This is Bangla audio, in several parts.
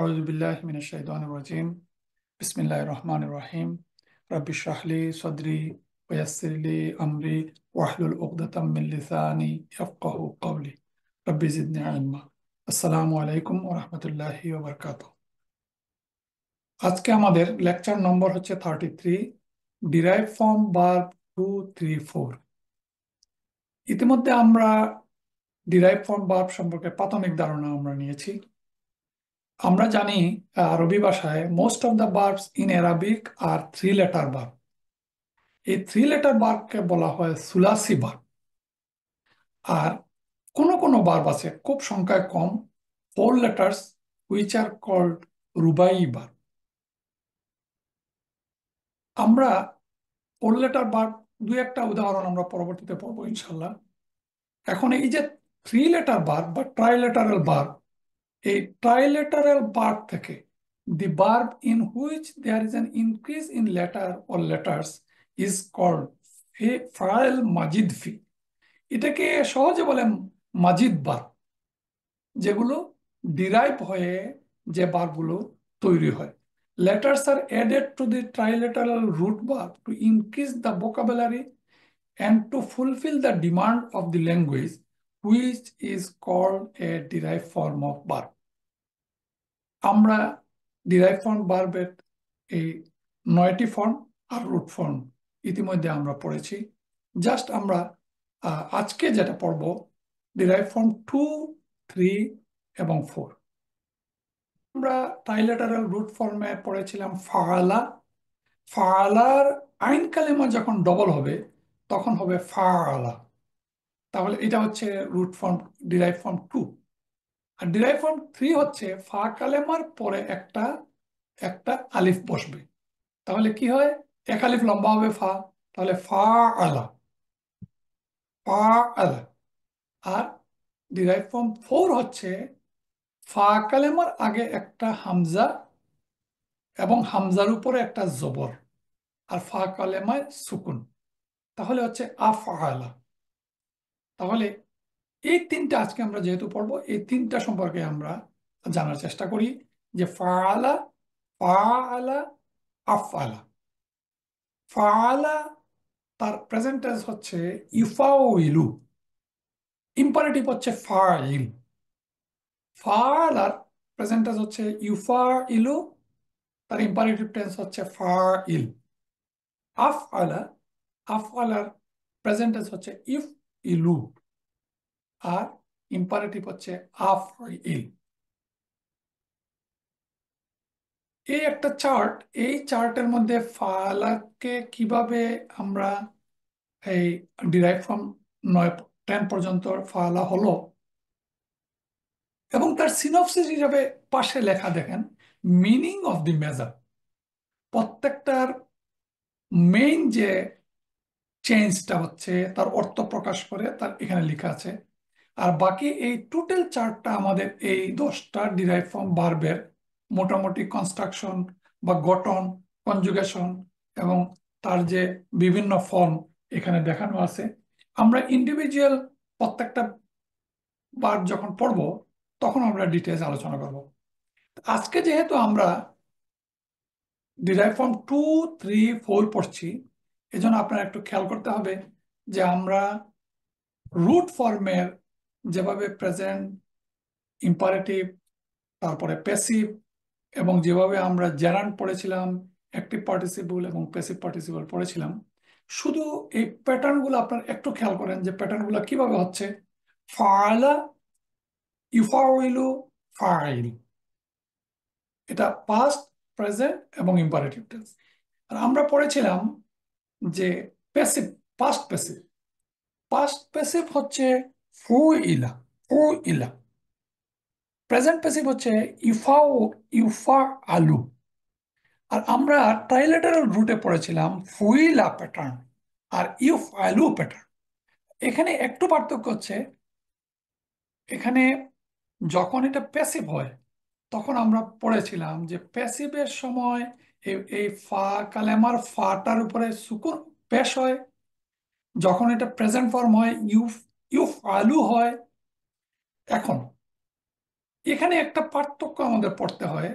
أعوذ بالله من الشيطان الرجيم بسم الله الرحمن الرحيم رب اشرح لي صدري ويسر لي أمري واحلل عقدة من لساني يفقه قولي رب زدني علما السلام عليكم ورحمة الله وبركاته আজকে আমাদের লেকচার নম্বর হচ্ছে 33 ডিরাইভ ফ্রম ভার্ব 2, 3, 4। ইতিমধ্যে আমরা ডিরাইভ ফ্রম ভার্ব সম্পর্কে প্রাথমিক ধারণা আমরা নিয়েছি। আমরা জানি আরবি ভাষায় most of the verbs in Arabic are 3 letter verb. এই 3 লেটার ভার্বকে বলা হয় সুলাসি ভার্ব। আর কোন কোন ভার্ব আছে খুব সংখ্যায় কম 4 লেটার্স হুইচ আর কল্ড রুবাই ভার্ব। আমরা 4 লেটার ভার্ব দুই একটা উদাহরণ আমরা পরবর্তীতে পড়বো ইনশাল্লাহ। এখন এই যে 3 লেটার ভার্ব বা ট্রাইলেটারাল ভার্ব, এই ট্রাইলেটারাল ভার্ব থেকে the verb in which there is an increase in letter or letters is called ফাইল মাজিদ ফি। এটাকে সহজে বলে মাজিদ ভার্ব, যেগুলো ডিরাইভ হয়ে যে ভার্বগুলো তৈরি হয়। Letters are added to the trilateral root verb to increase the vocabulary and to fulfill the demand of the language, which is called a derived form of verb. আমরা ডিরাইভ ফর্ম ভার্বের এই 9টি ফর্ম আর রুট ফর্ম ইতিমধ্যে আমরা পড়েছি। জাস্ট আমরা আজকে যেটা পড়ব ডিরাইভ ফর্ম 2, 3 এবং 4। আমরা ট্রাইলেটারাল রুট ফর্মে পড়েছিলাম ফাআলা। ফাআলার আইন কালেমা যখন ডবল হবে তখন হবে ফাআলা। তাহলে এটা হচ্ছে রুট ফর্ম ডিরাইভ ফর্ম 2। আর ডিরাইভ ফর্ম 3 হচ্ছে ফা কালেমার পরে একটা একটা আলিফ বসবে, তাহলে কি হয় এক আলিফ লম্বা হবে ফা, তাহলে ফা আলা, ফা আলা। আর ডিরাইভ ফর্ম 4 হচ্ছে ফা কালেমার আগে একটা হামজা এবং হামজার উপরে একটা জবর আর ফা কালেমায় সুকুন, তাহলে হচ্ছে আফআলা। তাহলে এই তিনটা আজকে আমরা যেহেতু পড়বো এই তিনটা সম্পর্কে আমরা জানার চেষ্টা করি যে ফাআলা, ফাআলা, আফআলা। ফাআলা তার প্রেজেন্ট টেন্স হচ্ছে ইউফাউইলু, ইম্পারেটিভ হচ্ছে ফাইল। ফাআলার প্রেজেন্ট টেন্স হচ্ছে ইউফাইলু, তার ইম্পারেটিভ টেন্স হচ্ছে ফাইল। আফআলা, আফআলার প্রেজেন্ট টেন্স হচ্ছে ইফ ইলু আর ইম্পারেটিভ হচ্ছে আফইল। এই একটা চার্ট, এই চার্টের মধ্যে ফাআলাকে কিভাবে আমরা এই ডিরাইভ ফ্রম 9, 10 পর্যন্ত ফাআলা হলো এবং তার সিনপসিস হিসাবে পাশে লেখা দেখেন মিনিং অফ দি মেজার। প্রত্যেকটার মেইন যে চেঞ্জটা হচ্ছে তার অর্থ প্রকাশ করে তার এখানে লেখা আছে। আর বাকি এই টোটাল চার্টটা আমাদের এই 10টা ডিরাইভ ফ্রম ভার্বের মোটামুটি কনস্ট্রাকশন বা গঠন, কনজুগেশন এবং তার যে বিভিন্ন ফর্ম এখানে দেখানো আছে। আমরা ইন্ডিভিজুয়াল প্রত্যেকটা ভার্ব যখন পড়ব তখন আমরা ডিটেলস আলোচনা করব। আজকে যেহেতু আমরা ডিরাইভ ফর্ম 2, 3, 4 পড়ছি, এজন্য আপনার একটু খেয়াল করতে হবে যে আমরা রুট ফর্মের যেভাবে প্রেজেন্ট, ইম্পারেটিভ, তারপরে প্যাসিভ এবং যেভাবে আমরা জেরান্ড পড়েছিলাম, অ্যাক্টিভ পার্টিসিপল এবং প্যাসিভ পার্টিসিপল পড়েছিলাম, শুধু এই প্যাটার্নগুলো আপনার একটু খেয়াল করেন যে প্যাটার্নগুলো কিভাবে হচ্ছে। ফাআলা, ইউফাউইলু, ফাইল, এটা পাস্ট, প্রেজেন্ট এবং ইম্পারেটিভ টেন্স। আর আমরা পড়েছিলাম যে passive, past passive, past passive হচ্ছে ফুইলা, ফুইলা। প্রেজেন্ট প্যাসিভ হচ্ছে ইফাও, ইউফা আলু। আর আমরা ট্রাইলেটারাল রুটে পড়েছিলাম ফুইলা প্যাটার্ন আর ইউফ আলু প্যাটার্ন। এখানে একটু পার্থক্য হচ্ছে এখানে যখন এটা প্যাসিভ হয় তখন আমরা পড়েছিলাম যে প্যাসিভের সময় এই ফা কালেমার ফাটার উপরে সুকুন পেশ হয়। যখন এটা প্রেজেন্ট ফর্ম হয় ইউফ, ইউফ আলু হয়। এখন এখানে একটা পার্থক্য আমাদের পড়তে হয়,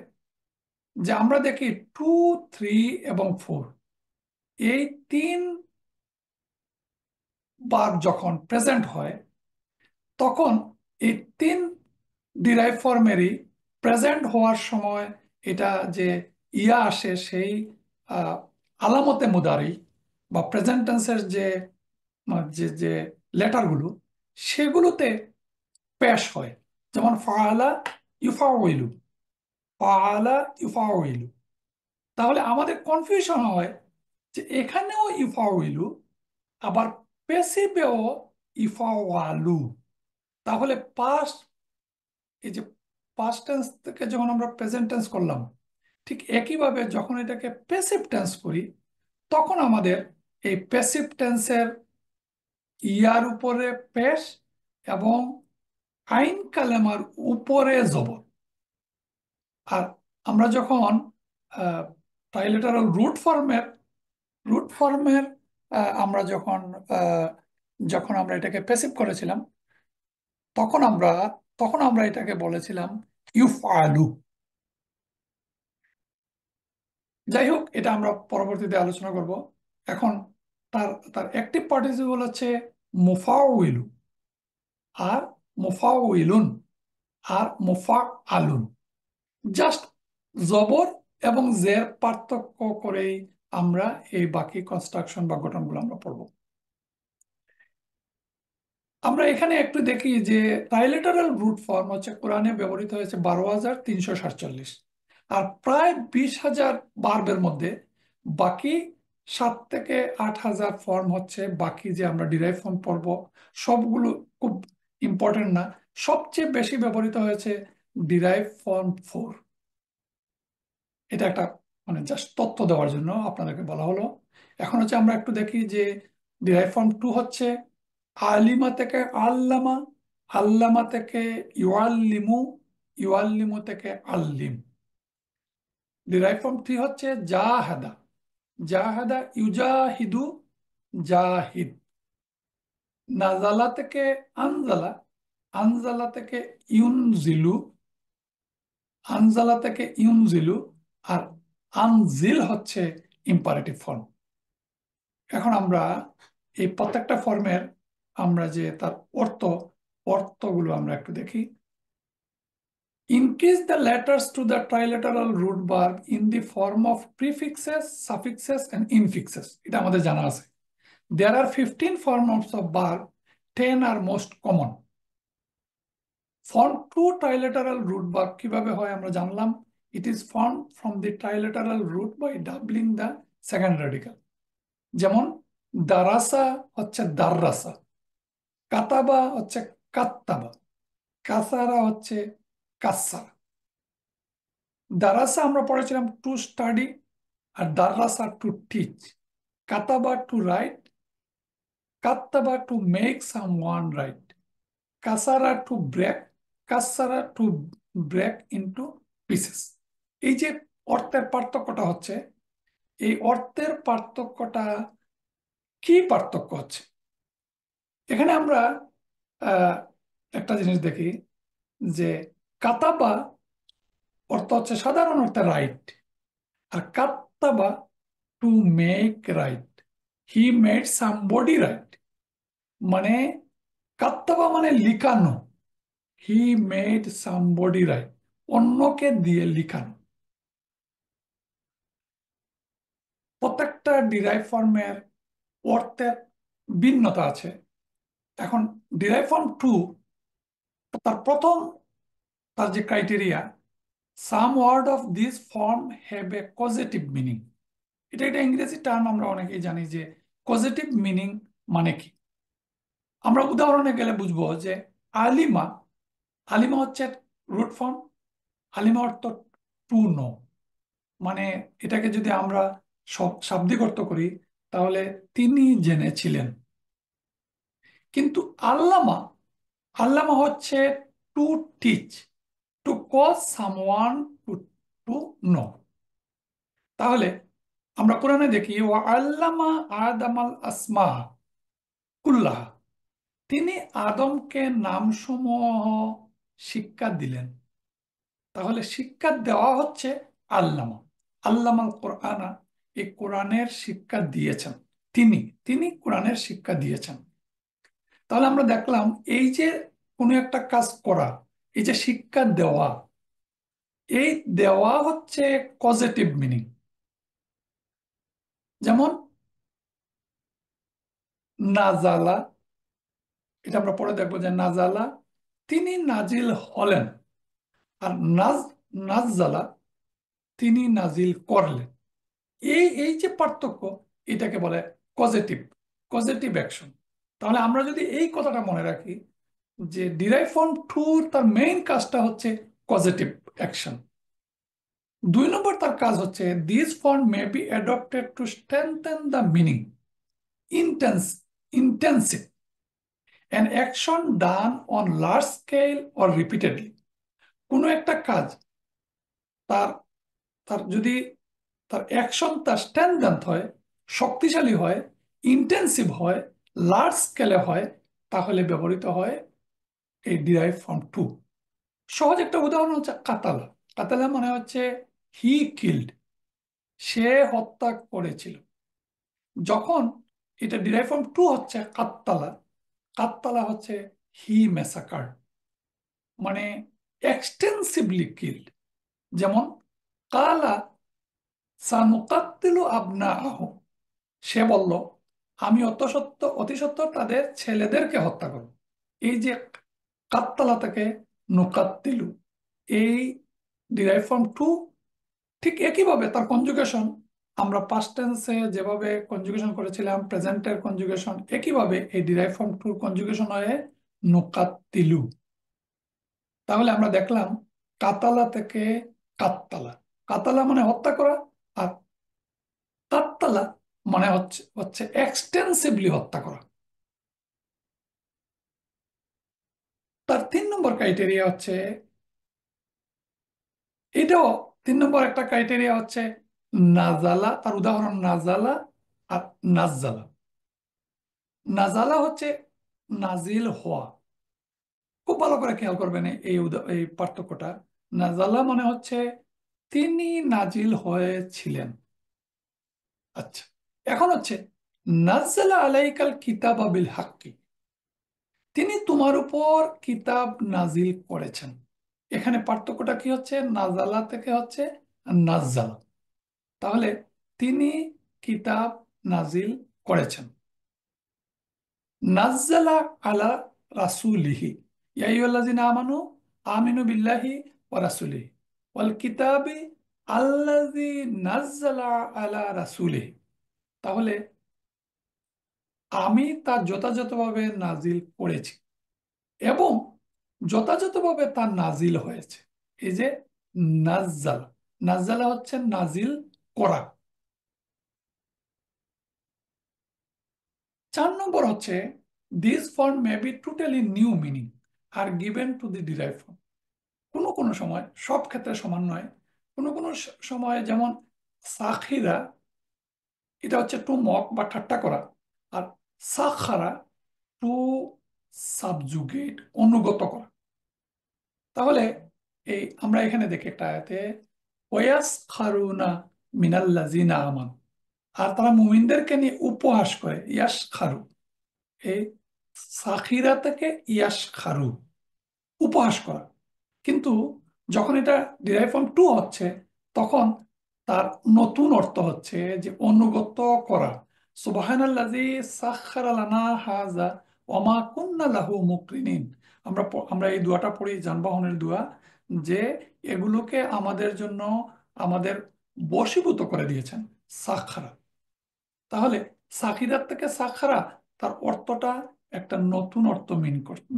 যে আমরা দেখি 2, 3 এবং 4, এই তিন বার যখন প্রেজেন্ট হয়, তখন এই তিন ডিরাইভ ফর্মেরই প্রেজেন্ট হওয়ার সময় এটা যে ইয়া আসে, সেই আহ, আলামতে মুদারি বা প্রেজেন্ট টেন্সের যে যে যে লেটারগুলো, সেগুলোতে পেশ হয়। যেমন ফাআলা ইউফাউইলু, ফাআলা ইউফাউইলু। তাহলে আমাদের কনফিউশন হয় যে এখানেও ইউফাউইলু, আবার পেসিভেও ইফাওয়ালু। তাহলে পাস্ট, এই যে পাস্ট টেন্স থেকে যখন আমরা প্রেজেন্ট টেন্স করলাম, ঠিক একইভাবে যখন এটাকে প্যাসিভ টেন্স করি, তখন আমাদের এই প্যাসিভ টেন্সের ইয়ার উপরে পেশ এবং আইন কালেমার উপরে জবর। আর আমরা যখন ট্রাইলেটারাল রুট ফর্মের আমরা আহ, যখন আমরা এটাকে প্যাসিভ করেছিলাম, তখন আমরা তখন আমরা এটাকে বলেছিলাম ইউফআলু। যাই হোক, এটা আমরা পরবর্তীতে আলোচনা করব। এখন তার তার অ্যাক্টিভ পার্টিসিপল হচ্ছে মুফাউইলু, আর মুফাউইলুন, আর মুফা আলুন। জাস্ট জবর এবং জের পার্থক্য করেই আমরা এই বাকি কনস্ট্রাকশন বা গঠনগুলো আমরা পড়ব। আমরা এখানে একটু দেখি যে ট্রাইলেটারাল রুট ফর্ম হচ্ছে কোরআনে ব্যবহৃত হয়েছে 12,347, আর প্রায় 20,000 বার্বের মধ্যে বাকি 7 থেকে 8 হাজার ফর্ম হচ্ছে বাকি যে আমরা ডিরাইভ ফর্ম পড়ব। সবগুলো খুব ইম্পর্টেন্ট না, সবচেয়ে বেশি ব্যবহৃত হয়েছে ডিরাইভ ফর্ম 4। এটা একটা মানে জাস্ট তথ্য দেওয়ার জন্য আপনাদেরকে বলা হলো। এখন হচ্ছে আমরা একটু দেখি যে ডিরাইভ ফর্ম 2 হচ্ছে আলিমা থেকে আল্লামা, আল্লামা থেকে ইউআল্লিমু, ইউআল্লিমু থেকে আল্লিম। ডিরাইভ ফর্ম 3 হচ্ছে জাহাদা, জাহাদা ইউজাহিদু, জাহিদ। নাজালা থেকে আনজালা, আনজালা থেকে ইউনজিলু, আনজালা থেকে ইউনজিলু। আর আনজিল হচ্ছে ইম্পারেটিভ ফর্ম। এখন আমরা এই প্রত্যেকটা ফর্মের আমরা যে তার অর্থগুলো আমরা একটু দেখি। Increase the letters to the trilateral root verb in the form of prefixes, suffixes and infixes. এটা আমাদের জানা আছে। There are 15 forms of verb, 10 are most common. Form 2 trilateral root verb কিভাবে হয় আমরা জানলাম। It is formed from the trilateral root by doubling the second radical. যেমন দারাসা হচ্ছে দাররাসা, কাতাবা হচ্ছে কাত্তাবা, কাসারা হচ্ছে কাসারা। দারাসা আমরা পড়েছিলাম টু স্টাডি, আর দাররাসা টু টিচ। কাতাবা টু রাইট, কাত্তাবা to make someone write, কাসারা টু ব্রেক, কাসারা টু ব্রেক ইনটু পিসেস। এই যে অর্থের পার্থক্যটা হচ্ছে, এই অর্থের পার্থক্যটা কি পার্থক্য হচ্ছে, এখানে আমরা আহ, একটা জিনিস দেখি যে কাতাবা অর্থ হচ্ছে সাধারণ অর্থে রাইট, আর কাত্তাবা to make write, he made somebody write. মানে কাত্তাবা মানে লিখানো, হি মেড সামবডি রাইট, অন্যকে দিয়ে লিখানো। প্রত্যেকটা ডিরাইভ ফর্মের অর্থের ভিন্নতা আছে। এখন ডিরাইভ ফর্ম 2, তার প্রথম, তার যে criteria, some word of this form have a positive meaning. এটা একটা ইংরেজি টার্ম, আমরা অনেকেই জানি যে পজিটিভ মিনিং মানে কি। আমরা উদাহরণে গেলে বুঝবো যে আলিমা, আলিমা হচ্ছে রুট ফর্ম। আলিমা অর্থ টু নো, মানে এটাকে যদি আমরা সব শাব্দিক অর্থ করি, তাহলে তিনি জেনেছিলেন। কিন্তু আল্লামা, আল্লামা হচ্ছে to teach, to cause someone to to know. তাহলে আমরা কোরআনে দেখি ও আল্লামা আদামাল আসমা কুল্লাহা, তিনি আদমকে নামসমূহ শিক্ষা দিলেন। তাহলে শিক্ষা দেওয়া হচ্ছে আল্লামা, আল্লামাল কোরআনা, এই কোরআনের শিক্ষা দিয়েছেন তিনি, তিনি কোরআনের শিক্ষা দিয়েছেন। তাহলে আমরা দেখলাম এই যে কোনো একটা কাজ করা, এই যে শিক্ষা দেওয়া, এই দেওয়া হচ্ছে পজিটিভ মিনিং। যেমন নাজালা, এটা আমরা পরে দেখবো যে নাজালা তিনি নাজিল হলেন, আর নাজ্জালা তিনি নাজিল করলেন। এই এই যে পার্থক্য, এটাকে বলে পজিটিভ, পজিটিভ অ্যাকশন। তাহলে আমরা যদি এই কথাটা মনে রাখি যে ডিরাইভ ফ্রম টু তার মেইন কাজটা হচ্ছে পজিটিভ অ্যাকশন। 2 নম্বর তার কাজ হচ্ছে this form may be adopted to strengthen the meaning, intense intensive an action done on large scale or repeatedly. কোনো একটা কাজ তার তার যদি তার অ্যাকশন তার স্ট্রেংথেন হয়, শক্তিশালী হয়, ইন্টেন্সিভ হয়, লার্জ স্কেলে হয়, তাহলে ব্যবহৃত হয় এই ডিরাইভ ফ্রম টু। সহজ একটা উদাহরণ হচ্ছে কাতালা। কাতালা মানে হচ্ছে হি কিল্ড, সে হত্যা করেছিল। যখন এটা ডিরাইভ ফ্রম টু হচ্ছে কাত্তালা, কাত্তালা হচ্ছে হি ম্যাসাকার্ড, মানে এক্সটেন্সিভলি কিল্ড। যেমন কালা সানুকাত্তিলু আবনাআহু, সে বলল আমি অতি সত্বর তাদের ছেলেদেরকে হত্যা করব। এই যে কাত্তালা থেকে নুকাত্তিলু, এই ডিরাইভ ফ্রম টু, ঠিক একইভাবে তার কনজুগেশন আমরা পাস্ট টেন্সে যেভাবে কনজুগেশন করেছিলাম, প্রেজেন্টের কনজুগেশন একইভাবে এই ডিরাইভ ফ্রম টু কনজুগেশন হয়ে নুকাত্তিলু। তাহলে আমরা দেখলাম কাতালা থেকে কাত্তালা, কাতালা মানে হত্যা করা, আর কাত্তালা মানে হচ্ছে হচ্ছে এক্সটেন্সিভলি হত্যা করা। তার 3 নম্বর ক্রাইটেরিয়া হচ্ছে, এটাও 3 নম্বর একটা ক্রাইটেরিয়া হচ্ছে নাজালা, তার উদাহরণ নাজালা আর নাজ্জালা। নাজালা হচ্ছে নাজিল হওয়া, খুব ভালো করে খেয়াল করবেন এই পার্থক্যটা। নাজালা মানে হচ্ছে তিনি নাজিল হয়েছিলেন। আচ্ছা, এখন হচ্ছে নাজ্জালা আলাইকাল কিতাবা বিল হাক্কি, তিনি তোমার উপর কিতাব নাজিল করেছেন। এখানে পার্থক্যটা কি হচ্ছে, নাজালা থেকে হচ্ছে নাজ্জালা। তাহলে তিনি কিতাব নাজিল করেছেন। নাজ্জালা আলা রাসূলিহি, ইয়া আইয়ুহাল্লাযিনা আমানু আমিনু বিল্লাহি ওয়া রাসূলিহি ওয়াল কিতাবি আল্লাযী নাজ্জালা আলা রাসূলিহি। তাহলে আমি তা যথাযথভাবে নাজিল করেছি এবং যথাযথভাবে তা নাজিল হয়েছে। এই যে নাজ্জালা, নাজ্জালা হচ্ছে নাজিল করা। 4 নম্বর হচ্ছে this form may B totally new meaning are given to the derive form. কোনো কোনো সময়, সব ক্ষেত্রে সমান নয়, কোনো কোনো সময়, যেমন সাখিরা, এটা হচ্ছে টু মক বা ঠাট্টা করা, আর সাখারা টু সাবজুগেট, অনুগত করা। তাহলে এই আমরা এখানে দেখি একটা আয়াতে ওয়াস খারুনা মিনাল্লাজিনা আমান, আর তারা মুমিনদেরকে নিয়ে উপহাস করে, ইয়াস খারু, এই সাখিরা থেকে ইয়াস খারু, উপহাস করা। কিন্তু যখন এটা ডিরাইভ ফ্রম টু হচ্ছে, তখন তার নতুন অর্থ হচ্ছে যে অনুগত করা। সুবহানাল্লাযী সাখখারা লানা হাযা ওয়া মা কুন্না লাহু মুকরিনিন। আমরা এই দোয়াটা পড়ি, যানবাহনের দোয়া, যে এগুলোকে আমাদের জন্য আমাদের বশীভূত করে দিয়েছেন, সাখখারা। তাহলে সাখিরাত থেকে সাখখারা, তার অর্থটা একটা নতুন অর্থ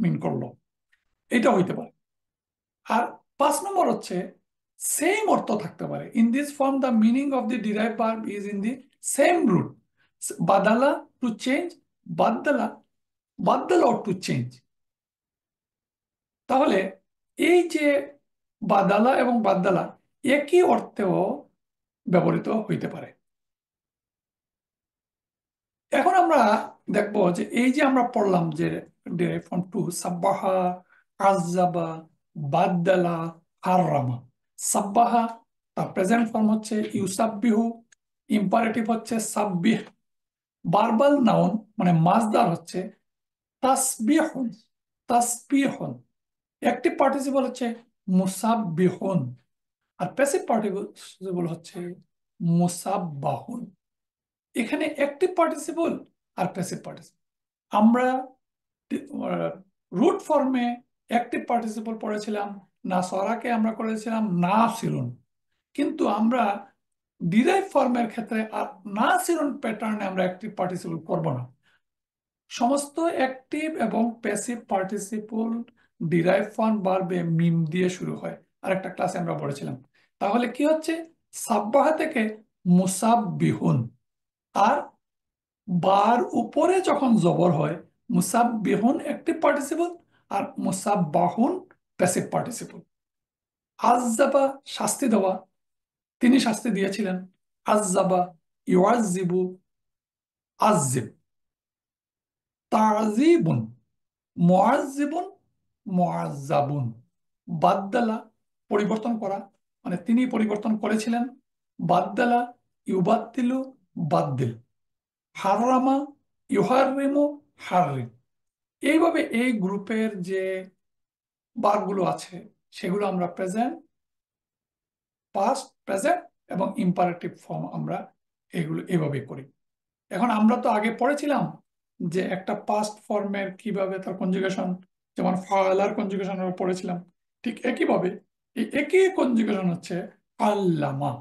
মিন করলো, এটা হইতে পারে। আর 5 নম্বর হচ্ছে সেম অর্থ থাকতে পারে। In this form the meaning of the derive verb is in the same root, বাদালা টু চেঞ্জ, বাদদালা, বাদদালা টু চেঞ্জ। তাহলে এই যে বাদালা এবং বাদদালা একই অর্থেও ব্যবহৃত হইতে পারে। এখন আমরা দেখব যে এই যে আমরা পড়লাম যে ডিরাইভ ফ্রম টু, সাব্বাহা, আযাবা, বাদদালা, হাররামা, সাব্বাহা, তার প্রেজেন্ট ফর্ম হচ্ছে ইউসাব্বিহু, ইম্পারেটিভ হচ্ছে সাব্বিহ, ভার্বাল নাউন মানে মাজদার হচ্ছে তাসবিহুন, তাসবিহুন, অ্যাক্টিভ পার্টিসিপল হচ্ছে মুসাব্বিহুন, আর প্যাসিভ পার্টিসিপল হচ্ছে মুসাব্বাহুন। এখানে অ্যাক্টিভ পার্টিসিপল আর প্যাসিভ পার্টিসিপল। আমরা রুট ফর্মে অ্যাক্টিভ পার্টিসিপল পড়েছিলাম, না সরাকে আমরা করেছিলাম না সিরুন, কিন্তু আমরা ডিরাইভ ফর্মের ক্ষেত্রে না সিরুন প্যাটার্নে আমরা অ্যাক্টিভ পার্টিসিপল করব না। সমস্ত অ্যাক্টিভ এবং প্যাসিভ পার্টিসিপল ডিরাইভ ফর্ম ভার্বে মিম দিয়ে শুরু হয়, আর একটা ক্লাসে আমরা পড়েছিলাম। তাহলে কি হচ্ছে, সাব্বাহা থেকে মুসাব্বিহুন, আর বার উপরে যখন জবর হয় মুসাব্বিহুন অ্যাক্টিভ পার্টিসিপল আর মুসাব্বাহুন প্যাসিভ পার্টিসিপল। আযযাবা শাস্তি দেওয়া, তিনি শাস্তি দিয়েছিলেন। আযযাবা ইউআযযিবু, আযযিব। তাযীবুন, মুআযযিবুন, মুআযযাবুন। বাদদালা পরিবর্তন করা, মানে তিনি পরিবর্তন করেছিলেন। বাদদালা ইউবাদদিলু, বাদদিল। হাররামা ইউহাররিমু, হাররিম। এইভাবে এই গ্রুপের যে বারগুলো আছে সেগুলো আমরা প্রেজেন্ট, পাস্ট, প্রেজেন্ট এবং ইম্পারেটিভ ফর্ম আমরা এগুলো এভাবে করি। এখন আমরা তো আগে পড়েছিলাম যে একটা পাস্ট ফর্মের কিভাবে তার কনজুগেশন, যেমন ফালার কনজুগেশন আমরা পড়েছিলাম, ঠিক একইভাবে এই একই কনজুগেশন হচ্ছে আল্লামা,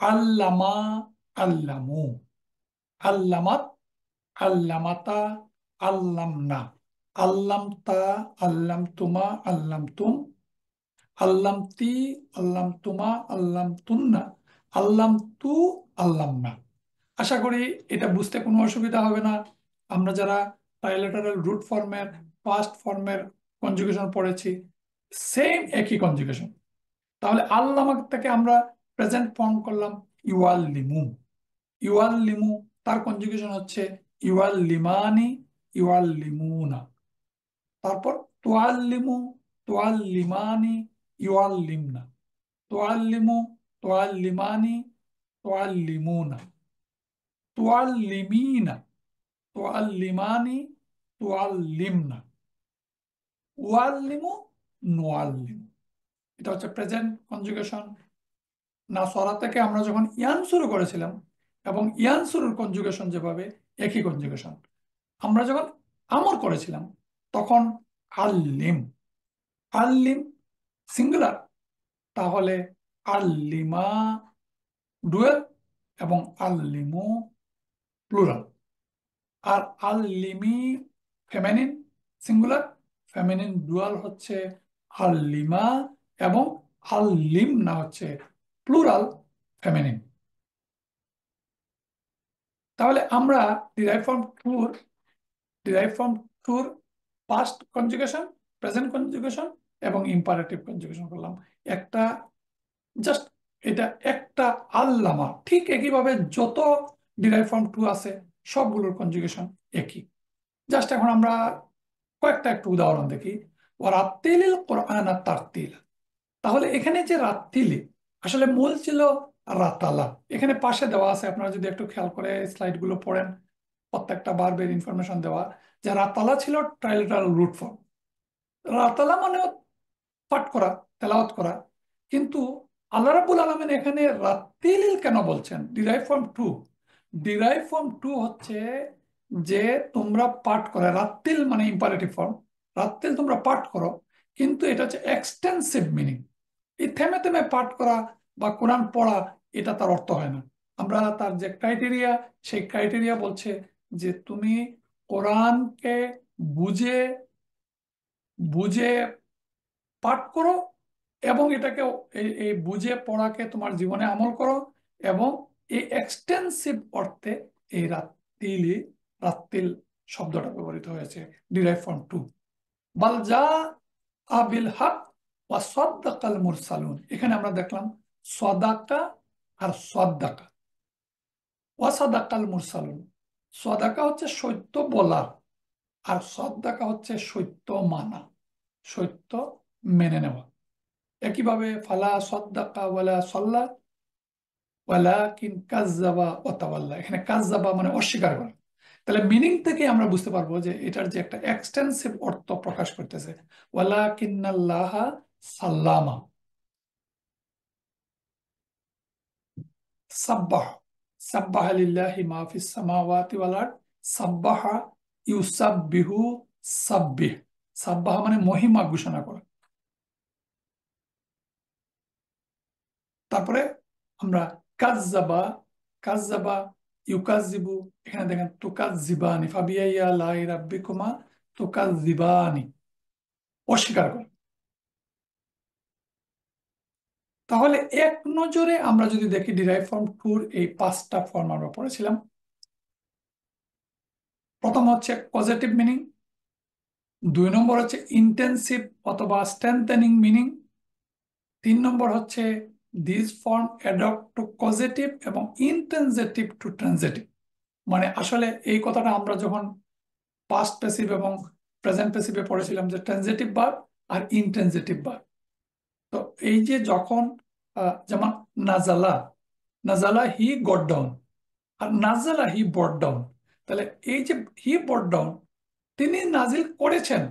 আল্লামা, আল্লামু, আল্লামাত, আল্লামাতা, আল্লামনা, আল্লামতা, আল্লামতুমা, আল্লামতুম, আল্লামতি, আল্লামতুমা, আল্লামতুন্না, আল্লামতু, আল্লামনা। আশা করি এটা বুঝতে কোনো অসুবিধা হবে না। আমরা যারা ট্রাইলেটারাল রুট ফর্মের পাস্ট ফর্মের কনজুগেশন পড়েছি, সেম একই কনজুগেশন। তাহলে আল্লামা থেকে আমরা প্রেজেন্ট ফর্ম করলাম ইউআল্লিমু, ইউআল্লিমু, তার কনজুগেশন হচ্ছে ইউআল্লিমানি, ইউআল্লিমুনা। তারপর তুআল্লিমু, তুআল্লিমানি, ইউআল্লিমনা। তুআল্লিমু, তুআল্লিমানি, তুআল্লিমুনা। তুআল্লিমিনা, তুআল্লিমানি, তুআল্লিমনা। উআল্লিমু, নুআল্লিমু। এটা হচ্ছে প্রেজেন্ট কনজুগেশন। না সরা থেকে আমরা যখন ইয়ান শুরু করেছিলাম, এবং ইয়ান শুরুর কনজুগেশন যেভাবে একই কনজুগেশন। আমরা যখন আমর করেছিলাম তখন আল্লিম, আল্লিম সিঙ্গুলার, তাহলে আল্লিমা ডুয়েল এবং আল্লিমু প্লুরাল। আর আল্লিমি ফেমিনিন সিঙ্গুলার, ফেমিনিন ডুয়াল হচ্ছে আল্লিমা, এবং আল্লিম না হচ্ছে প্লুরাল ফেমিনিন। তাহলে আমরা derive from tour, derive from tour past conjugation, present conjugation এবং ইম্পারেটিভ কনজুগেশন করলাম। একটা জাস্ট এটা একটা আল্লামা, ঠিক একইভাবে যত ডিরাইভ ফ্রম টু আছে সবগুলোর কনজুগেশন একই। জাস্ট এখন আমরা কয়েকটা একটু উদাহরণ দেখি। ও রাত্তিলিল কোরআন আর তারতিল। তাহলে এখানে যে রাত্তিলি আসলে মূল ছিল রাতালা। এখানে পাশে দেওয়া আছে, আপনারা যদি একটু খেয়াল করে স্লাইড গুলো পড়েন, প্রত্যেকটা বারবের ইনফরমেশন দেওয়া, যে রাতালা ছিল ট্রাইলেটারাল রুট ফর্ম। রাতালা মানে পাঠ করা, তেলাওয়াত করা। কিন্তু আল্লাহ রাব্বুল আলামিন এখানে রাত্তিলিল কেন বলছেন derive from two? Derive from two হচ্ছে যে তোমরা পাঠ করো, রাত্তিল মানে ইম্পারেটিভ ফর্ম, রাত্তিল তোমরা পাঠ করো। কিন্তু এটা হচ্ছে এক্সটেন্সিভ মিনিং। এই থেমে থেমে পাঠ করা বা কোরআন পড়া, এটা তার অর্থ হয় না। আমরা তার যে ক্রাইটেরিয়া, সেই ক্রাইটেরিয়া বলছে যে তুমি কোরআনকে বুঝে বুঝে পাঠ করো, এবং এটাকে এই বুঝে পড়াকে তোমার জীবনে আমল করো। এবং এই এক্সটেন্সিভ অর্থে এই রাত্তিলি, রাত্তিল শব্দটা ব্যবহৃত হয়েছে ডিরাইভ ফ্রম টু। বাল যা আবিল হক ওয়া সাদ্দাকাল মুরসালুন। এখানে আমরা দেখলাম সদাকা আর সদ্দাকা। ওয়া সাদাকাল মুরসালুন, সদাকা হচ্ছে সত্য বলা, আর সদ্দাকা হচ্ছে সত্য মানা, সত্য মেনে নেওয়া। একইভাবে ফালা সাদ্দাকা ওয়ালা সাল্লা ওয়ালাকিন কাযযাবা ওয়া তাওয়াল্লা, এখানে কাযযাবা মানে অস্বীকার করা। তাহলে মিনিং থেকে আমরা বুঝতে পারবো যে এটার যে একটা এক্সটেন্সিভ অর্থ প্রকাশ করতেছে, ওয়ালাকিন্নাল্লাহা সাল্লামা। সাব্বাহ, সাব্বাহা লিল্লাহি মা ফিস সামাওয়াতি ওয়াল আরদ, সাব্বাহা ইউসাব্বিহু, সাব্বিহ। সাব্বাহা মানে মহিমা ঘোষণা করা। তারপরে আমরা কাযযাবা, কাযযাবা ইউকাযযিবু, এখানে দেখেন তুকাযযিবানি, ফাবিআইয়ি আলাই রাব্বিকুমা তুকাযযিবানি, অস্বীকার করা। তাহলে এক নজরে আমরা যদি দেখি ডিরাইভ ফর্ম টুর এই পাঁচটা ফর্ম আমরা পড়েছিলাম। প্রথম হচ্ছে পজিটিভ মিনিং, দুই নম্বর হচ্ছে ইন্টেন্সিভ অথবা স্ট্রেংথেনিং মিনিং, তিন নম্বর হচ্ছে this form adopt to positive এবং ইন্টেন্সিটিভ টু ট্রানজিটিভ। মানে আসলে এই কথাটা আমরা যখন পাস্ট প্যাসিভ এবং প্রেজেন্ট প্যাসিভে পড়েছিলাম যে ট্রানজিটিভ ভার্ব আর ইনট্রানজিটিভ ভার্ব। তো এই যে যখন যেমন নাজালা, নাজালা হি গট ডাউন, আর নাজালা হি বট ডাউন। তাহলে এই যে হি বট ডাউন, তিনি নাজিল করেছেন,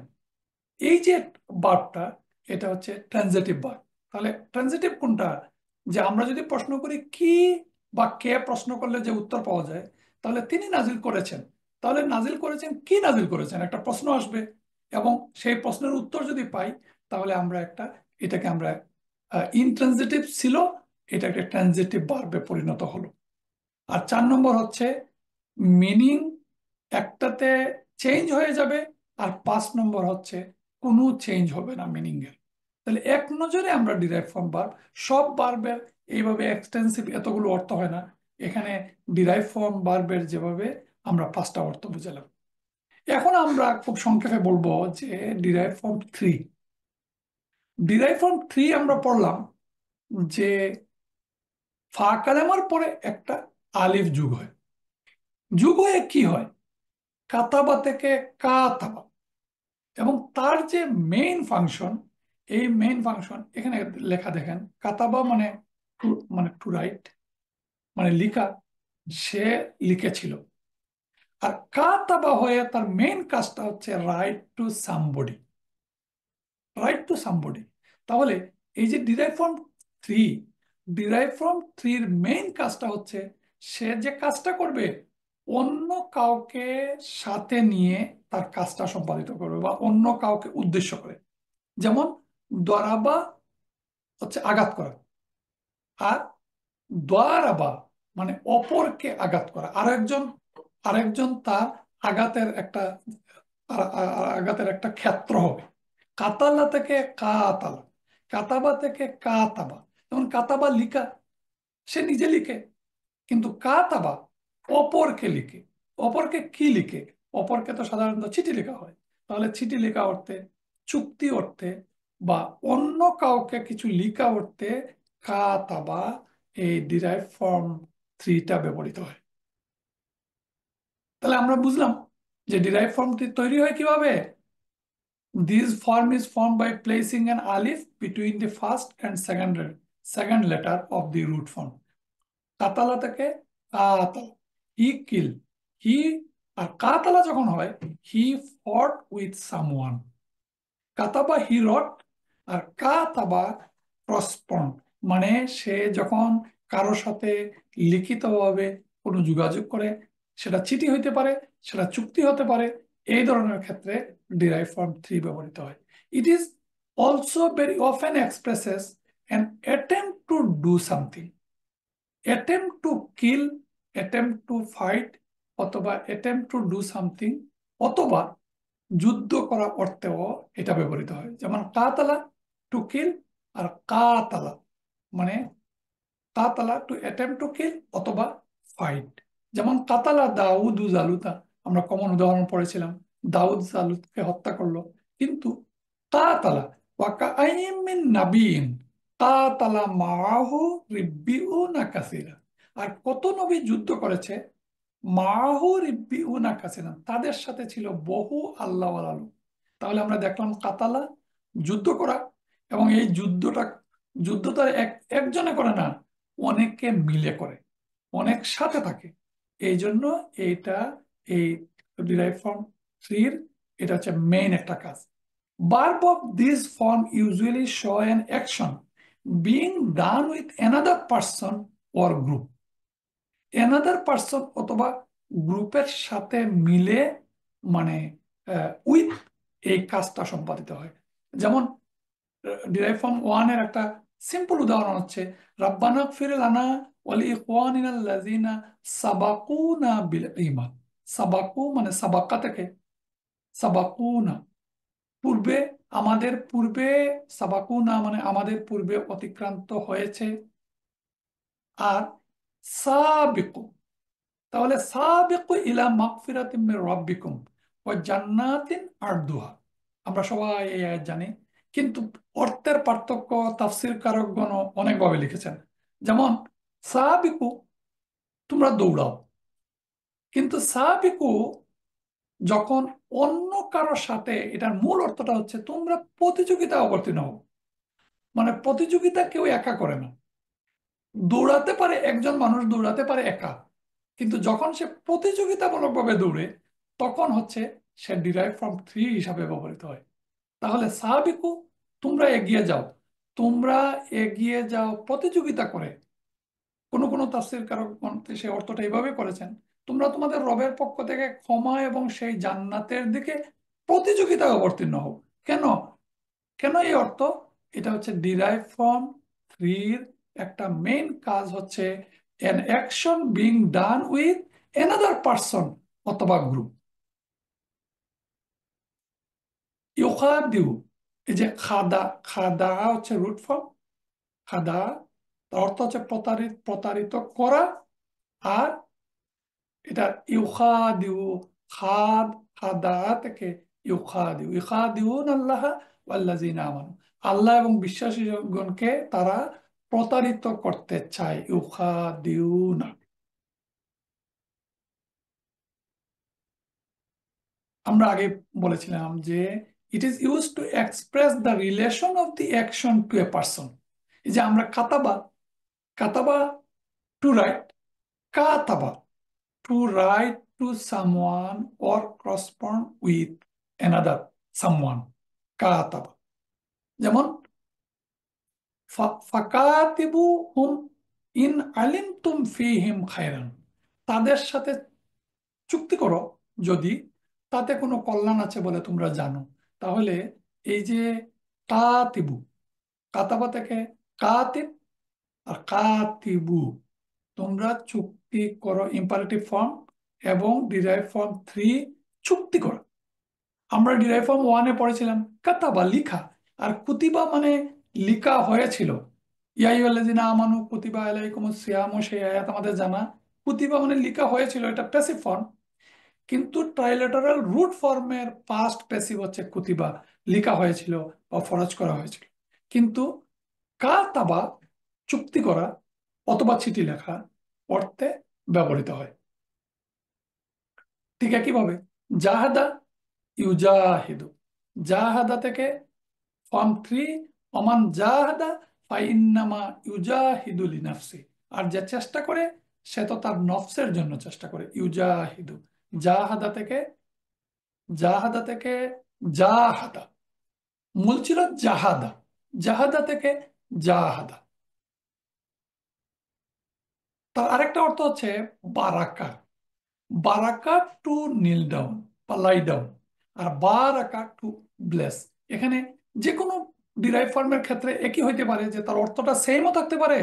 এই যে ভার্বটা, এটা হচ্ছে ট্রানজিটিভ ভার্ব। তাহলে ট্রানজিটিভ কোনটা? যে আমরা যদি প্রশ্ন করি কি বা কে প্রশ্ন করলে যে উত্তর পাওয়া যায়, তাহলে তিনি নাজিল করেছেন। তাহলে নাজিল করেছেন, কি নাজিল করেছেন, একটা প্রশ্ন আসবে, এবং সেই প্রশ্নের উত্তর যদি পাই, তাহলে আমরা একটা, এটাকে আমরা ইনট্রানজিটিভ ছিল, এটা একটা ট্রানজিটিভ ভার্বে পরিণত হলো। আর চার নম্বর হচ্ছে মিনিং একটাতে চেঞ্জ হয়ে যাবে, আর পাঁচ নম্বর হচ্ছে কোনো চেঞ্জ হবে না মিনিং এর। তাহলে এক নজরে আমরা ডিরাইভ ফর্ম ভার্ব, সব ভার্বের এইভাবে এক্সটেন্সিভ এতগুলো অর্থ হয় না, এখানে ডিরাইভ ফর্ম ভার্বের যেভাবে আমরা পাঁচটা অর্থ বুঝালাম। এখন আমরা খুব সংক্ষেপে বলবো যে derive form three. Derive form three আমরা পড়লাম যে ফা কালেমার পরে একটা আলিফ যোগ হয়। যোগ হয়ে কি হয়? কাতাবা থেকে কাতাবা, এবং তার যে মেইন ফাংশন, এই মেইন ফাংশন এখানে লেখা দেখেন, কাতাবা মানে মানে টু রাইট, মানে লিখা, সে লিখেছিল। আর কাতাবা হয়ে তার মেইন কাজটা হচ্ছে right two somebody, right two somebody. তাহলে এই যে derive from three, derive from থ্রির মেইন কাজটা হচ্ছে সে যে কাজটা করবে, অন্য কাউকে সাথে নিয়ে তার কাজটা সম্পাদিত করবে, বা অন্য কাউকে উদ্দেশ্য করে। যেমন দরাবা হচ্ছে আঘাত করা, আর দরাবা মানে অপরকে আঘাত করা, আরেকজন, আরেকজন তার আঘাতের একটা, আঘাতের একটা ক্ষেত্র হবে। কাতালা থেকে কাতালা, কাতাবা থেকে কাতাবা। যেমন কাতাবা লিখা, সে নিজে লিখে, কিন্তু কাতাবা অপরকে লিখে। অপরকে কি লিখে? অপরকে তো সাধারণত চিঠি লেখা হয়। তাহলে চিঠি লেখা অর্থে, চুক্তি অর্থে, বা অন্য কাউকে কিছু লিখা অর্থে কাতাবা, এই ডিরাইভ ফর্ম থ্রিটা ব্যবহৃত হয়। তাহলে আমরা বুঝলাম যে ডিরাইভ ফর্মটি তৈরি হয় কিভাবে। This form is formed by placing an alif between the first and second letter of the root form. কাতালা থেকে কাতালা, হি কিল, হি, আর কাতালা যখন হয় হি ফট উইথ সামওয়ান। কাতাবা হি রট, আর কাতাবা রেসপন্ড, মানে সে যখন কারোর সাথে লিখিতভাবে কোনো যোগাযোগ করে, সেটা চিঠি হইতে পারে, সেটা চুক্তি হতে পারে, এই ধরনের ক্ষেত্রে ডিরাইভ ফর্ম থ্রি ব্যবহৃত হয়। It is also very often expresses an attempt to do something, attempt to kill, attempt to fight, অথবা অ্যাটেম্প টু ডু সামথিং, অথবা যুদ্ধ করা অর্থেও এটা ব্যবহৃত হয়। যেমন কাতালা টু কিল, আর কাতালা মানে কাতালা টু অ্যাটেম্প টু কিল অথবা ফাইট। যেমন কাতালা দাউদ জালুতা, আমরা কমন উদাহরণ পড়েছিলাম, দাউদ জালুতকে হত্যা করলো। কিন্তু কাতালা ওয়াকাআইয়িম মিন নাবিয়্যিন কাতালা মাআহু রিব্বিউনা কাসীরা, আর কত নবী যুদ্ধ করেছে, মাহু রিব্বিউনা কাসীরা, তাদের সাথে ছিল বহু আল্লাহওয়ালা লোক। তাহলে আমরা দেখলাম কাতালা যুদ্ধ করা, এবং এই যুদ্ধটা যুদ্ধ তো আর একজনে করে না, অনেকে মিলে করে, অনেক সাথে থাকে। এই জন্য এইটা, এই ডিরাইভ ফ্রম থ্রির এটা হচ্ছে মেইন একটা কাজ। Verb of this form usually show an action being done with another person or group. Another person অথবা গ্রুপের সাথে মিলে, মানে উইথ এই কাজটা সম্পাদিত হয়। যেমন ডিরাইভ ফ্রম ওয়ান এর একটা সিম্পল উদাহরণ হচ্ছে রাব্বানা ফির লানা ওয়ালি ইখওয়ানিনা আল্লাযিনা সাবাকুনা বিল ঈমান। সাবাকু মানে সাবাকা থেকে, সাবাকুনা পূর্বে, আমাদের পূর্বে, সাবাকুনা মানে আমাদের পূর্বে অতিক্রান্ত হয়েছে। আর সাবিকু, তাহলে সাবিকু ইলা মাগফিরাতিম মির রাব্বিকুম ওয়া জান্নাতিন আরদুহা, আমরা সবাই এই আয়াত জানি। কিন্তু অর্থের পার্থক্য তাফসীর কারকগণ অনেকভাবে লিখেছেন। যেমন সাবিকু, তোমরা দৌড়াও, কিন্তু সাবিকু যখন অন্য কারোর সাথে, এটার মূল অর্থটা হচ্ছে তোমরা প্রতিযোগিতা অবতীর্ণ হও। মানে প্রতিযোগিতা কেউ একা করে না। দৌড়াতে পারে একজন মানুষ, দৌড়াতে পারে একা, কিন্তু যখন সে প্রতিযোগিতামূলকভাবে দৌড়ে, তখন হচ্ছে সে ডিরাইভ ফ্রম থ্রি হিসাবে ব্যবহৃত হয়। তাহলে সাহাবিকু, তোমরা এগিয়ে যাও, তোমরা এগিয়ে যাও প্রতিযোগিতা করে। কোন কোন তাফসীর কারক সে অর্থটা এইভাবে করেছেন, তোমরা তোমাদের রবের পক্ষ থেকে ক্ষমা এবং সেই জান্নাতের দিকে প্রতিযোগিতায় অবতীর্ণ হও। কেন? কেন এই অর্থ? এটা হচ্ছে ডিরাইভ ফ্রম থ্রির একটা মেইন কাজ হচ্ছে an action being done with another person অথবা গ্রুপ। ইউখাদিউ, এই যে খাদা, খাদা হচ্ছে রুট ফর্ম, খাদা, তার অর্থ হচ্ছে প্রতারিত, প্রতারিত করা। আর এটা ইউখাদিউ, খাদ, খাদা থেকে ইউখাদিউ, ইউখাদিউন আল্লাহ ওয়াল্লাযিনা আমানু, আল্লাহ এবং বিশ্বাসীগণকে তারা প্রতারিত করতে চায়, ইউখাদিউনা। আমরা আগে বলেছিলাম যে it is use to express the relation of the action to a person. এই যে আমরা কাতাবা, কাতাবা টু রাইট, কাতাবা to write to someone or correspond with another someone, কাতাবা। যেমন ফাকাতিবু হুম ইন আলিমতুম ফিহিম খায়রান, তাদের সাথে চুক্তি করো যদি তাতে কোনো কল্যাণ আছে বলে তোমরা জানো। তাহলে এই যে কাতিবু, কাতাবা থেকে কাতিব, আর কাতিবু, তোমরা চুক্তি করো, ইম্পারেটিভ ফর্ম এবং ডিরাইভ ফর্ম থ্রি, চুক্তি করো। আমরা ডিরাইভ ফর্ম ওয়ানে পড়েছিলাম কাতাবা লিখা, আর কুতিবা মানে লিখা হয়েছিল। ইয়া আইয়ুহাল্লাযিনা আমানু কুতিবা আলাইকুমুস সিয়ামু, সেই আয়াত আমাদের জানা। কুতিবা মানে লিখা হয়েছিল, এটা প্যাসিভ ফর্ম। কিন্তু ট্রাইলেটারাল রুট ফর্মের পাস্ট প্যাসিভ হচ্ছে কুতিবা, লেখা হয়েছিল বা ফরজ করা হয়েছিল। কিন্তু কাতাবা, চুক্তি করা অথবা চিঠি লেখা অর্থে ব্যবহৃত হয়। ঠিক একইভাবে জাহাদা, ইউজাহিদু, জাহাদা থেকে ফর্ম থ্রি, অমান জাহাদা ফাইন্নামা ইউজাহিদু লিনাফসি, আর যে চেষ্টা করে সে তো তার নফসের জন্য চেষ্টা করে, ইউজাহিদু। জাহাদা থেকে, জাহাদা থেকে জাহাদা, মূল ছিল জাহাদা, জাহাদা থেকে জাহাদা। তার আরেকটা অর্থ হচ্ছে বারাকা, বারাকা টু নীল ডাউন বা লাই ডাউন, আর বারাকা টু ব্লেস। এখানে যে কোনো ডিরাইভ ফর্মের ক্ষেত্রে একই হইতে পারে, যে তার অর্থটা সেমও থাকতে পারে,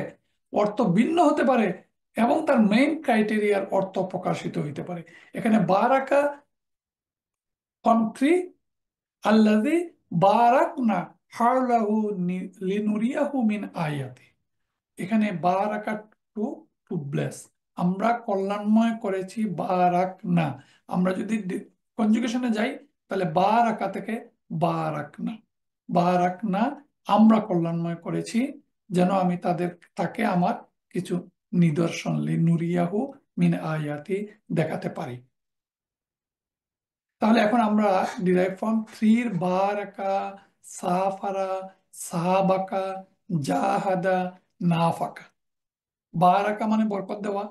অর্থ ভিন্ন হতে পারে, এবং তার মেইন ক্রাইটেরিয়ার অর্থ প্রকাশিত হইতে পারে। এখানে বারাকা ফর্ম থ্রি, আল্লাযী বারাকনা হাওলাহু লিনুরিয়াহু মিন আয়াতি। এখানে বারাকা টু, টু ব্লেস, আমরা কল্যাণময় করেছি বারাকনা। আমরা যদি কনজুগেশনে যাই তাহলে বারাকা থেকে বারাকনা, বারাকনা, আমরা কল্যাণময় করেছি যেন আমি তাকে আমার কিছু নিদর্শন, লিনুরিয়াহু মিন আয়াতি, দেখাতে পারি। তাহলে এখন আমরা ডিরাইভ ফ্রম থ্রির বারাকা, সাফারা, সাহাবাকা, জাহাদা, নাফাকা। বারাকা মানে বরকত দেওয়া,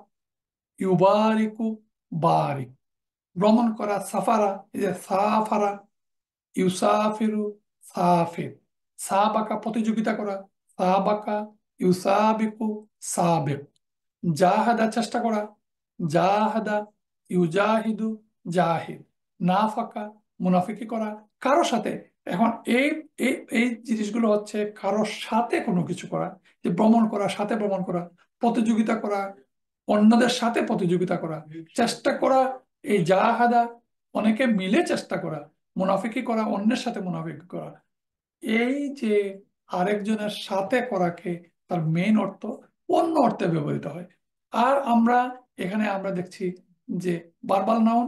ইউবারিকু, বারিক। ভ্রমণ করা, সাফারা, এই যে সাফারা, ইউসাফিরু, সাফির। সাবাকা প্রতিযোগিতা করা, সাবাকা, ইউসাবিকু, সাবিক। জাহাদা চেষ্টা করা, জাহাদা, ইউজাহিদু, জাহিদ। নাফাকা মুনাফিকি করা কারো সাথে। এখন এই এই এই জিনিসগুলো হচ্ছে কারোর সাথে কোনো কিছু করা, যে ভ্রমণ করা, সাথে ভ্রমণ করা, প্রতিযোগিতা করা, অন্যদের সাথে প্রতিযোগিতা করা, চেষ্টা করা। এই জাহাদা অনেকে মিলে চেষ্টা করা, মুনাফিকি করা অন্যের সাথে মুনাফিকি করা। এই যে আরেকজনের সাথে করাকে তার মেইন অর্থ অন্য অর্থে ব্যবহৃত হয়। আর আমরা এখানে আমরা দেখছি যে ভার্বাল নাউন,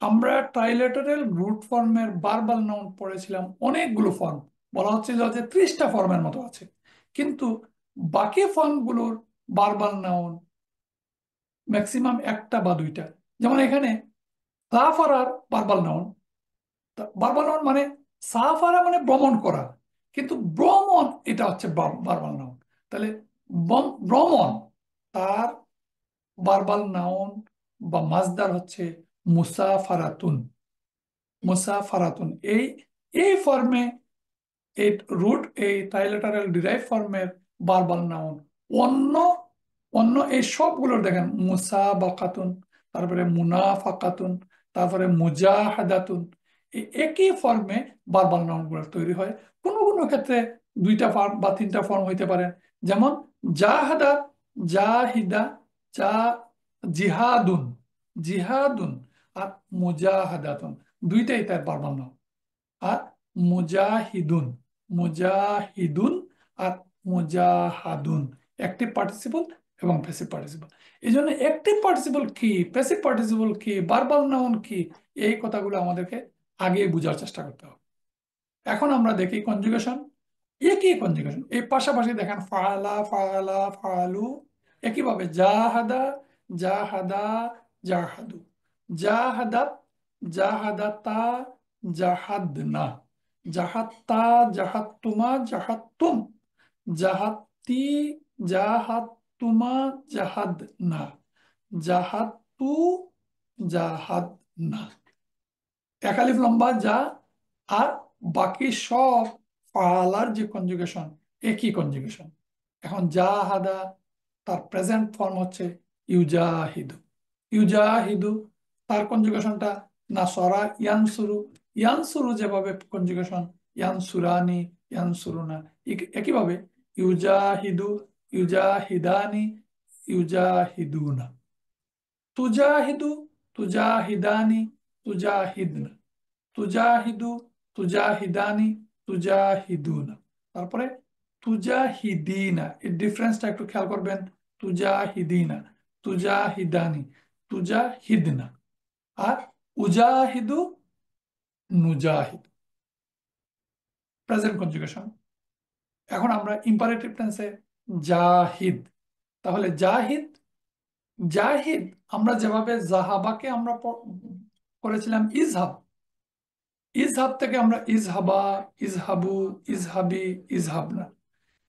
আমরা ট্রাইলেটারেল রুট ফর্মের ভার্বাল নাউন পড়েছিলাম অনেকগুলো ফর্ম, বলা হচ্ছিল যে 30টা ফর্মের মতো আছে। কিন্তু বাকি ফর্মগুলোর ভার্বাল নাউন ম্যাক্সিমাম একটা বা দুইটা। যেমন এখানে sufferer verbal noun, verbal noun মানে সাফারা মানে ভ্রমণ করা, কিন্তু ভ্রমণ এটা হচ্ছে ভার্বাল নাউন। তাহলে ভ্রমণ, তার ভার্বাল নাউন বা মাজদার হচ্ছে মুসাফারাতুন। মুসাফারাতুন এই এই ফর্মে, এই রুট, এই ট্রাইলেটারাল ডিরাইভ ফর্মের ভার্বাল নাউন অন্য অন্য এই সবগুলোর দেখেন, মুসাবাকাতুন, তারপরে মুনাফাকাতুন, তারপরে মুজাহাদাতুন, এই একই ফর্মে ভার্বাল নাউন গুলো তৈরি হয়। কোনো কোনো ক্ষেত্রে দুইটা ফর্ম বা তিনটা ফর্ম হইতে পারে। যেমন জাহাদা, জাহিদা, জা জিহাদুন, জিহাদুন, আর মুজাহাদাতুন, দুইটাই তার ভার্বাল নাউন। আর মুজাহিদুন, মুজাহিদুন, আর মুজাহাদুন, অ্যাক্টিভ পার্টিসিপল এবং প্যাসিভ পার্টিসিপল। এই জন্য অ্যাক্টিভ পার্টিসিপল কি, প্যাসিভ পার্টিসিপল কি, ভার্বাল নাউন কি, এই কথাগুলো আমাদেরকে আগে বোঝার চেষ্টা করতে হবে। এখন আমরা দেখি কনজুগেশন। একই কনজুগেশন, এই পাশাপাশি দেখেন ফালা, ফালা, ফালু। একইভাবে জাহাদা, জাহাদা, জাহাদু, জাহাদাত, জাহাদাতা, জাহাদনা, জাহাত্তা, জাহাত্তুমা, জাহাত্তুম, জাহাত্তি, জাহাত্তুমা, জাহাদনা, জাহাত্তু, জাহাদনা। একালিফ লম্বা যা, আর বাকি সব ফালার যে কনজুগেশন একই কনজুগেশন। এখন জাহাদা, তার প্রেজেন্ট ফর্ম হচ্ছে ইউজাহিদু। ইউজাহিদু, তার কনজুগেশনটা নাসরা, ইয়ানসুরু। ইয়ানসুরু যেভাবে কনজুগেশন, ইয়ানসুরানি, ইয়ানসুরুনা, একইভাবে ইউজাহিদু, ইউজাহিদানি, ইউজাহিদুনা। তুজাহিদু, তুজাহিদানি, তুজাহিদনা, তুজাহিদু, তুজাহিদানি, তুজাহিদুনা। তারপরে তুজাহিদিনা, এই ডিফারেন্সটা একটু খেয়াল করবেন। তুজাহিদিনা, তুজাহিদানি, তুজাহিদনা। আর উজাহিদু, নুজাহিদ, প্রেজেন্ট কনজুগেশন। এখন আমরা ইম্পারেটিভ টেন্সে জাহিদ। তাহলে জাহিদ, জাহিদ আমরা যেভাবে জাহাবাকে আমরা করেছিলাম ইজহাব, ইজহাব থেকে আমরা ইজহাবা, ইজহাবু, ইজহাবি, ইজহাবনা,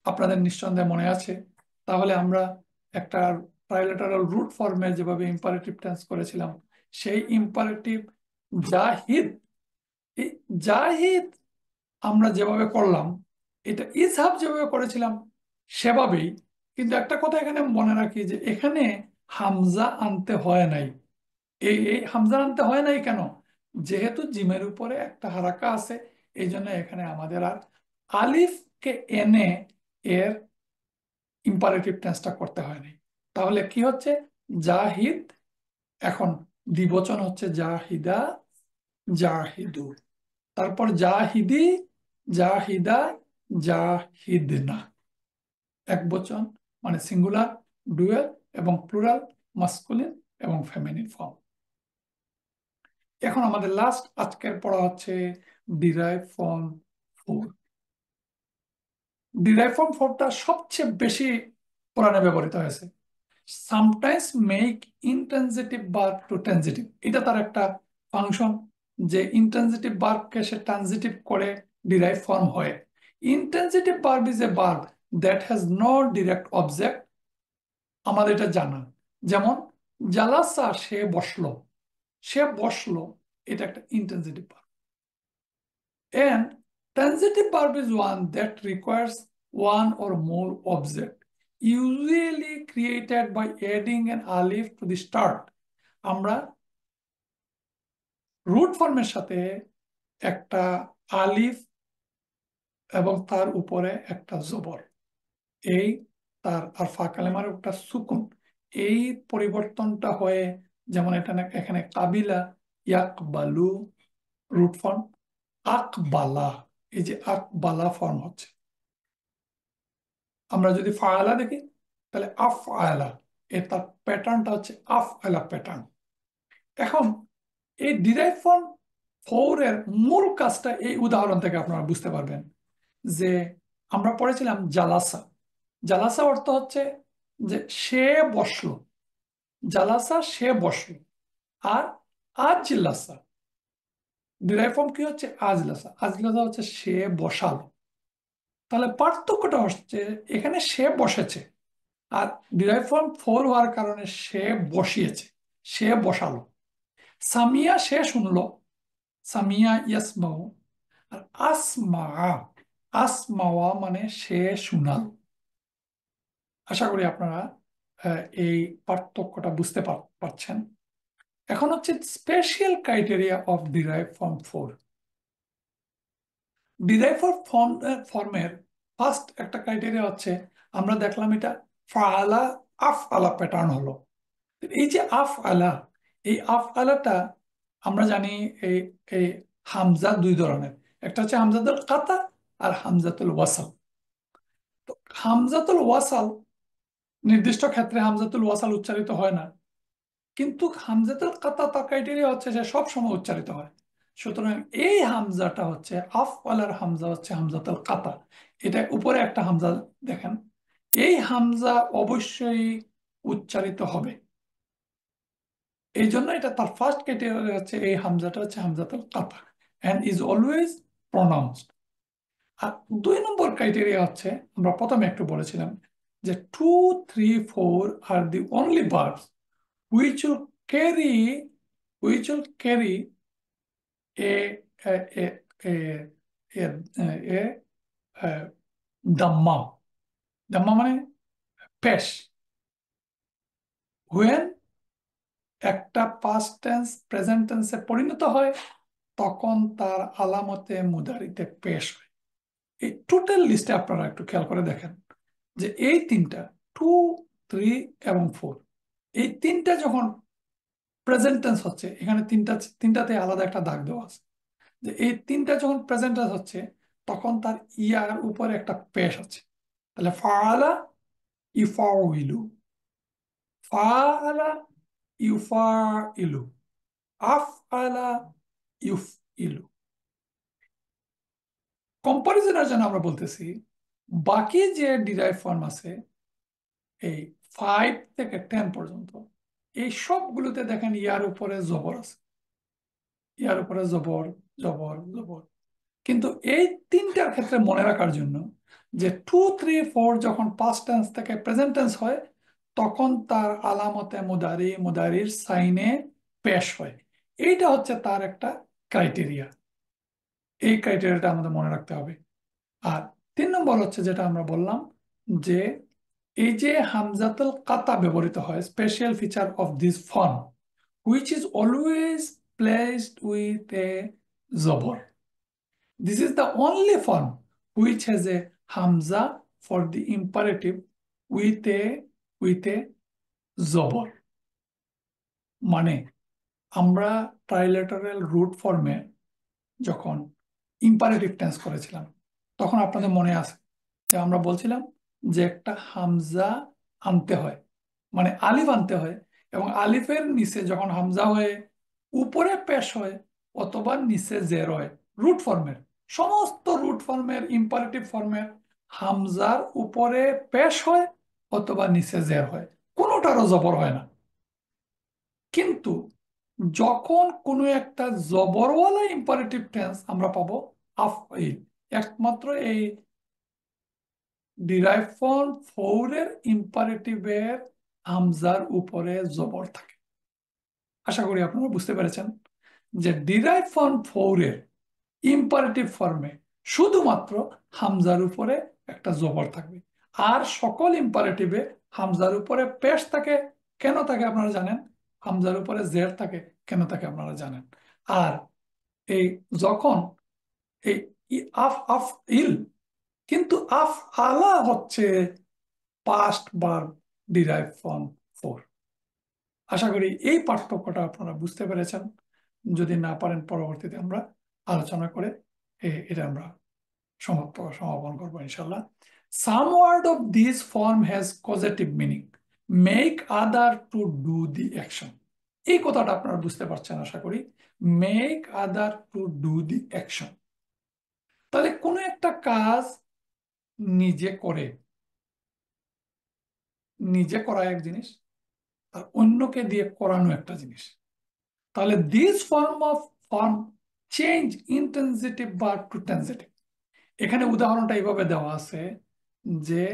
আপনাদের নিঃসন্দেহে মনে আছে। তাহলে আমরা একটা ট্রাইলেটারাল রুট ফর্মে যেভাবে ইম্পারেটিভ টেন্স করেছিলাম, সেই ইম্পারেটিভ জাহিদ, এই জাহিদ আমরা যেভাবে করলাম, এটা ইজহাব যেভাবে করেছিলাম সেভাবেই। কিন্তু একটা কথা এখানে মনে রাখি যে এখানে হামজা আনতে হয় নাই। এই হামজা আনতে হয় নাই কেন? যেহেতু জিমের উপরে একটা হারাকা আছে, এই জন্য এখানে আমাদের আর আলিফকে এনে এর ইম্পারেটিভ টেন্সটা করতে হয়নি। তাহলে কি হচ্ছে, জাহিদ এখন দ্বিবচন হচ্ছে জাহিদা, জাহিদু। তারপর জাহিদি, জাহিদা, জাহিদনা। এক বচন মানে সিঙ্গুলার, ডুয়েল এবং প্লুরাল, মাস্কুলিন এবং ফেমিনিন ফর্ম। এখন আমাদের লাস্ট আজকের পড়া হচ্ছে ডিরাইভ ফর্ম 4। ডিরাইভ ফর্ম 4টা সবচেয়ে বেশি কোরআনে ব্যবহৃত হয়েছে। Sometimes make intransitive verb to transitive, এটা তার একটা ফাংশন, যে ইনট্রানজিটিভ ভার্বকে সে ট্রানজিটিভ করে ডিরাইভ ফর্ম হয়। Intransitive verb is a verb that has no direct object, আমাদের এটা জানা। যেমন জালাসা, সে বসলো, সে বসলো, এটা একটা ইন্টেন্সিটিভ verb. And transitive verb is one that requires one or more object, usually created by adding an alif to the start. আমরা রুট ফর্মের সাথে একটা আলিফ এবং তার উপরে একটা জবর, এই তার আর ফা কালেমার একটা সুকুন, এই পরিবর্তনটা হয়ে, যেমন এটা এখানে কাবিলা, ইয়াকবালু রুট ফর্ম, আকবালা, এই যে আকবালা ফর্ম হচ্ছে। আমরা যদি ফায়লা দেখি তাহলে আফ আয়লা, এর তার প্যাটার্নটা হচ্ছে আফ আয়লা প্যাটার্ন। এখন এই ডিরাইভ ফর্ম ফোর এর মূল কাজটা এই উদাহরণ থেকে আপনারা বুঝতে পারবেন। যে আমরা পড়েছিলাম জালাসা, জালাসা অর্থ হচ্ছে যে সে বসলো, জালাসা সে বসলো। আর আজলাসা ডিরাইভ ফর্ম কি হচ্ছে আজলাসা, আজলাসা হচ্ছে সে বসালো। তাহলে পার্থক্যটা হচ্ছে এখানে সে বসেছে, আর ডিরাইভ ফর্ম ফোর হওয়ার কারণে সে বসিয়েছে, সে বসালো। সামিয়া সে শুনলো, সামিয়া ইয়াসমাউ। আর আসমা, আসমাওয়া মানে সে শুনালো। আশা করি আপনারা এই পার্থক্যটা বুঝতে পারছেন। এখন হচ্ছে special criteria of derive form four. Derive ফর্মের ফার্স্ট একটা ক্রাইটেরিয়া হচ্ছে, আমরা দেখলাম এটা ফাআলা আফ আলা প্যাটার্ন হলো। এই যে আফ আলা, এই আফ আলাটা আমরা জানি এই এই হামজা দুই ধরনের, একটা হচ্ছে হামজাতুল কাতা আর হামজাতুল ওয়াসাল। তো হামজাতুল ওয়াসাল নির্দিষ্ট ক্ষেত্রে হামজাতুল ওয়াসাল উচ্চারিত হয় না, কিন্তু হামজাতুল কাতা তার ক্রাইটেরিয়া হচ্ছে যে সব সময় উচ্চারিত হয়। সুতরাং এই হামজাটা হচ্ছে আফ আলার হামজা হচ্ছে হামজাতুল কাতা। এটা উপরে একটা হামজা দেখেন, এই হামজা অবশ্যই উচ্চারিত হবে। এই জন্য এটা তার ফার্স্ট ক্রাইটেরিয়া হচ্ছে এই হামজাটা হচ্ছে হামজাতুল কাতা এন্ড ইজ অলওয়েজ প্রনাউন্সড। আর দুই নম্বর ক্রাইটেরিয়া হচ্ছে, আমরা প্রথমে একটু বলেছিলাম যে 2, 3, 4 আর the only verbs which will carry which will carry a a a a a, a dhamma, dhamma মানে পেশ। when একটা পাস্ট টেন্স প্রেজেন্ট টেন্সে পরিণত হয় তখন তার আলামতে মুদারিতে পেশ হয়। এই টোটাল লিস্টে আপনারা একটু খেয়াল করে দেখেন যে এই তিনটা 2, 3 এবং 4, এই তিনটা যখন প্রেজেন্ট টেন্স হচ্ছে, এখানে তিনটাতে আলাদা একটা দাগ দেওয়া আছে, যে এই তিনটা যখন প্রেজেন্ট টেন্স হচ্ছে তখন তার ইয়ার উপরে একটা পেশ আছে। তাহলে ফাআলা ইউফাউইলু, ফাআলা ইউফাইলু, আফআলা ইউফইলু। কম্পারিজনের জন্য আমরা বলতেছি বাকি যে ডিরাইভ ফর্ম আছে এই 5 থেকে 10 পর্যন্ত, এই সবগুলোতে দেখেন ইয়ার উপরে জবর আছে, ইয়ার উপরে জবর জবর জবর। কিন্তু এই তিনটার ক্ষেত্রে মনে রাখার জন্য যে 2, 3, 4 যখন পাস্ট টেন্স থেকে প্রেজেন্ট টেন্স হয় তখন তার আলামতে মুদারি, মুদারির সাইনে পেশ হয়। এইটা হচ্ছে তার একটা ক্রাইটেরিয়া, এই ক্রাইটেরিয়াটা আমাদের মনে রাখতে হবে। আর 3 নম্বর হচ্ছে যেটা আমরা বললাম যে এই যে হামজাতুল কাতা ব্যবহৃত হয়, special feature of this form which is always placed with a জবর। This is the only form which has a hamza for the imperative with a জবর। মানে আমরা ট্রাইলেটারাল রুট ফর্মে যখন ইম্পারেটিভ টেন্স করেছিলাম তখন আপনাদের মনে আছে যে আমরা বলছিলাম যে একটা হামজা আনতে হয়, মানে আলিফ আনতে হয়, এবং আলিফের নিচে যখন হামজা হয়ে উপরে পেশ হয় অথবা নিচে জের হয়। রুট ফর্মের সমস্ত রুট ফর্মের ইম্পারেটিভ ফর্মের হামজার উপরে পেশ হয় অথবা নিচে জের হয়, কোনোটারও জবর হয় না। কিন্তু যখন কোনো একটা জবরওয়ালা ইম্পারেটিভ টেন্স আমরা পাবো আফইল, একমাত্র এই ডিরাইভ ফ্রম ফৌরের ইম্পারেটিভের হামজার উপরে জবর থাকে। আশা করি আপনারা বুঝতে পেরেছেন যে ডিরাইভ ফ্রম ফৌরের ইম্পারেটিভ ফর্মে শুধুমাত্র হামজার উপরে একটা জবর থাকবে। আর সকল ইম্পারেটিভে হামজার উপরে পেশ থাকে। কেন থাকে আপনারা জানেন? হামজার উপরে জের থাকে। কেন থাকে আপনারা জানেন? আর এই যখন এই আফ আফ ইল, কিন্তু আফ আলা হচ্ছে past verb derive from four. আশা করি এই পার্থক্যটা আপনারা বুঝতে পেরেছেন। যদি না পারেন পরবর্তীতে আমরা আলোচনা করে এটা আমরা সমাপন করবো ইনশাল্লাহ। Some word of this form has positive meaning, make other to do the action. এই কথাটা আপনারা বুঝতে পারছেন আশা করি। Make other to do the action, তাহলে কোনো একটা কাজ নিজে করে, নিজে করা এক জিনিস, আর অন্যকে দিয়ে করানো একটা জিনিস। তাহলে this form change intensitive verb to transitive. এখানে উদাহরণটা এইভাবে দেওয়া আছে যে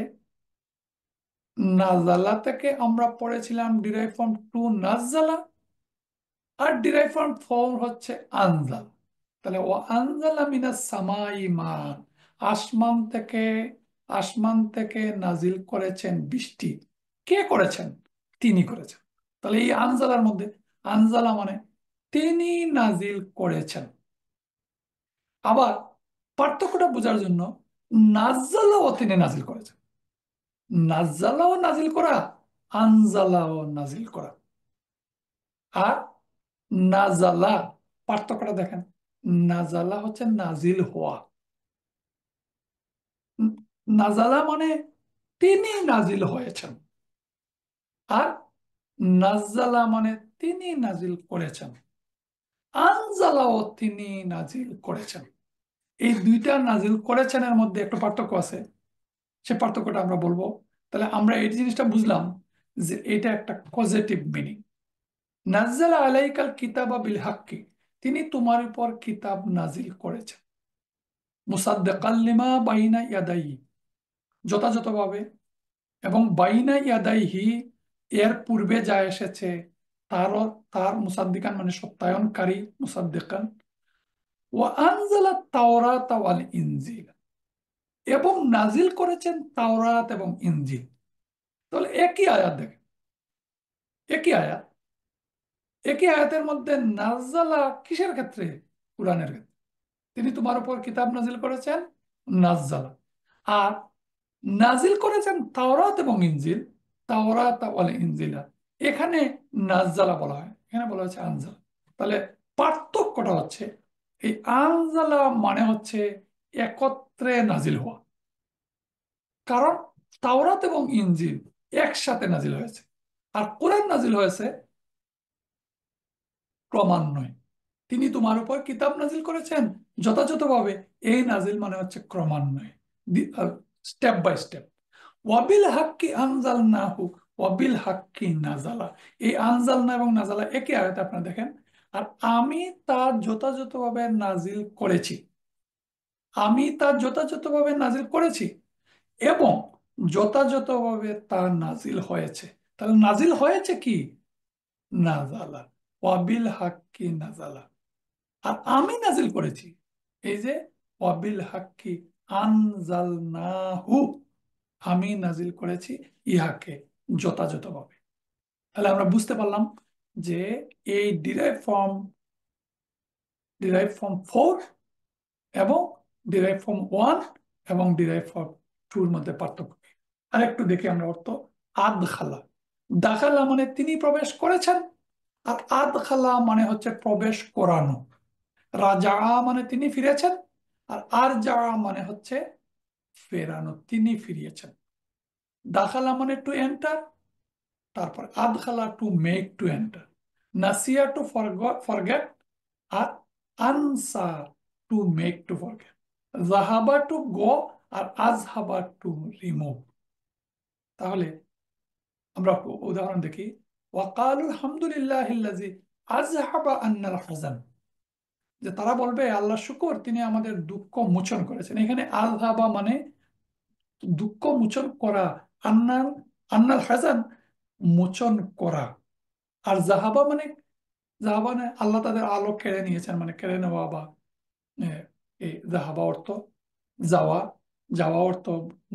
নাজালা থেকে আমরা পড়েছিলাম ডিরাইভ ফ্রম টু নাজালা, আর ডিরাইভ ফ্রম ফর্ম হচ্ছে আনজাল। তাহলে ও আনজালা মিনাস সামাই মান, আসমান থেকে, আসমান থেকে নাজিল করেছেন বৃষ্টি। কে করেছেন? তিনি করেছেন। তাহলে এই আনজালার মধ্যে, আনজালা মানে তিনি নাজিল করেছেন। আবার পার্থক্যটা বোঝার জন্য নাজ্জালাও তিনি নাজিল করেছেন। নাজ্জালাও নাজিল করা, আনজালাও নাজিল করা। আর নাজালা, পার্থক্যটা দেখেন। নাজালা হচ্ছে নাজিল হওয়া। উম, নাজালা মানে তিনি নাজিল হয়েছেন। আর নাজ্জালা মানে তিনি নাজিল করেছেন। আনজালাও তিনি নাজিল করেছেন। এই দুইটা নাজিল করেছেনের মধ্যে একটু পার্থক্য আছে, সে পার্থক্যটা আমরা বলবো। তাহলে আমরা এই জিনিসটা বুঝলাম যে এটা একটা পজিটিভ মিনিং। নাজ্জালা আলাইকাল কিতাবা বিল হাক্কি, তিনি তোমার উপর কিতাব নাজিল করেছেন। মুসাদ্দিকাল লিমা বাইনা ইয়াদাইহি, যথাযথভাবে, এবং বাইনা ইয়াদাইহি এর পূর্বে যা এসেছে তারও, তার মুসাদ্দিকান মানে সত্যায়নকারী, মুসাদ্দিকান। ওয়া আনজালা তাওরাত ওয়াল ইনজিল, এবং নাজিল করেছেন তাওরাত এবং ইনজিল। তাহলে একই আয়াত দেখেন, একই আয়াত, একই আয়াতের মধ্যে নাজ্জালা কিসের ক্ষেত্রে? কোরআনের ক্ষেত্রে। তিনি তোমার উপর কিতাব নাজিল করেছেন, নাজ্জালা। আর নাজিল করেছেন তাওরাত এবং ইনজিল, তাওরাত ওয়াল ইনজিলা। এখানে নাজ্জালা বলা হয়, এখানে বলা হচ্ছে আনজালা। তাহলে পার্থক্যটা হচ্ছে এই আনজালা মানে হচ্ছে একত্রে নাজিল হওয়া। কারণ তাওরাত এবং ইনজিল একসাথে নাজিল হয়েছে, আর কোরআন নাজিল হয়েছে ক্রমান্বয়ে। তিনি তোমার উপর কিতাব নাজিল করেছেন যথাযথভাবে, এই নাজিল মানে হচ্ছে ক্রমান্বয়ে, স্টেপ বাই স্টেপ। ওয়াবিল হাক্কি আনজালনাহু ওয়াবিল হাক্কি নাজালা, এই আনজালনা এবং নাজালা একই আয়াতে আপনারা দেখেন। আর আমি তা যথাযথভাবে নাজিল করেছি, আমি তা যথাযথভাবে নাজিল করেছি, এবং যথাযথভাবে তা নাজিল হয়েছে। তাহলে নাজিল হয়েছে কি? নাজালা, ওয়াবিল হাক্কি নাজালা। আর আমি নাজিল করেছি, এই যে ওয়াবিল হাক্কি আনজালনাহু, আমি নাজিল করেছি ইহাকে যথাযথভাবে। তাহলে আমরা বুঝতে পারলাম যে এই ডিরাইভ ফ্রম ফোর এবং ডিরাইভ ফ্রম ওয়ান এবং ডিরাইভ ফ্রম টুর মধ্যে পার্থক্য কি। আর একটু দেখি আমরা অর্থ। আদখালা, দাখালা মানে তিনি প্রবেশ করেছেন, আর আদখালা মানে হচ্ছে প্রবেশ করানো। রাজা মানে তিনি ফিরেছেন, আর আর যা মানে হচ্ছে ফেরানো, তিনি ফিরিয়েছেন। দাখালা মানে টু এন্টার, তারপর আদখালা টু মেক টু এন্টার, নাসিয়া টু ফরগেট, আর আনসা টু মেক টু ফরগেট, জাহাবা টু গো, আর আজহাবা টু রিমুভ। তাহলে আমরা উদাহরণ দেখি। ওয়াকালু আলহামদুলিল্লাহিল্লাযী আযহাবা আন্নাল হাযান, যে তারা বলবে আল্লাহ শুকর, তিনি আমাদের দুঃখ মোচন করেছেন। এখানে আযহাবা মানে দুঃখ মোচন করা, আন্নাল আন্নাল হাসান মোচন করা। আর জাহাবা মানে, জাহাবা মানে আল্লাহ তাদের আলো কেড়ে নিয়েছেন, মানে কেড়ে নেওয়া, বা আহ, এই জাহাবা অর্থ যাওয়া, যাওয়া অর্থ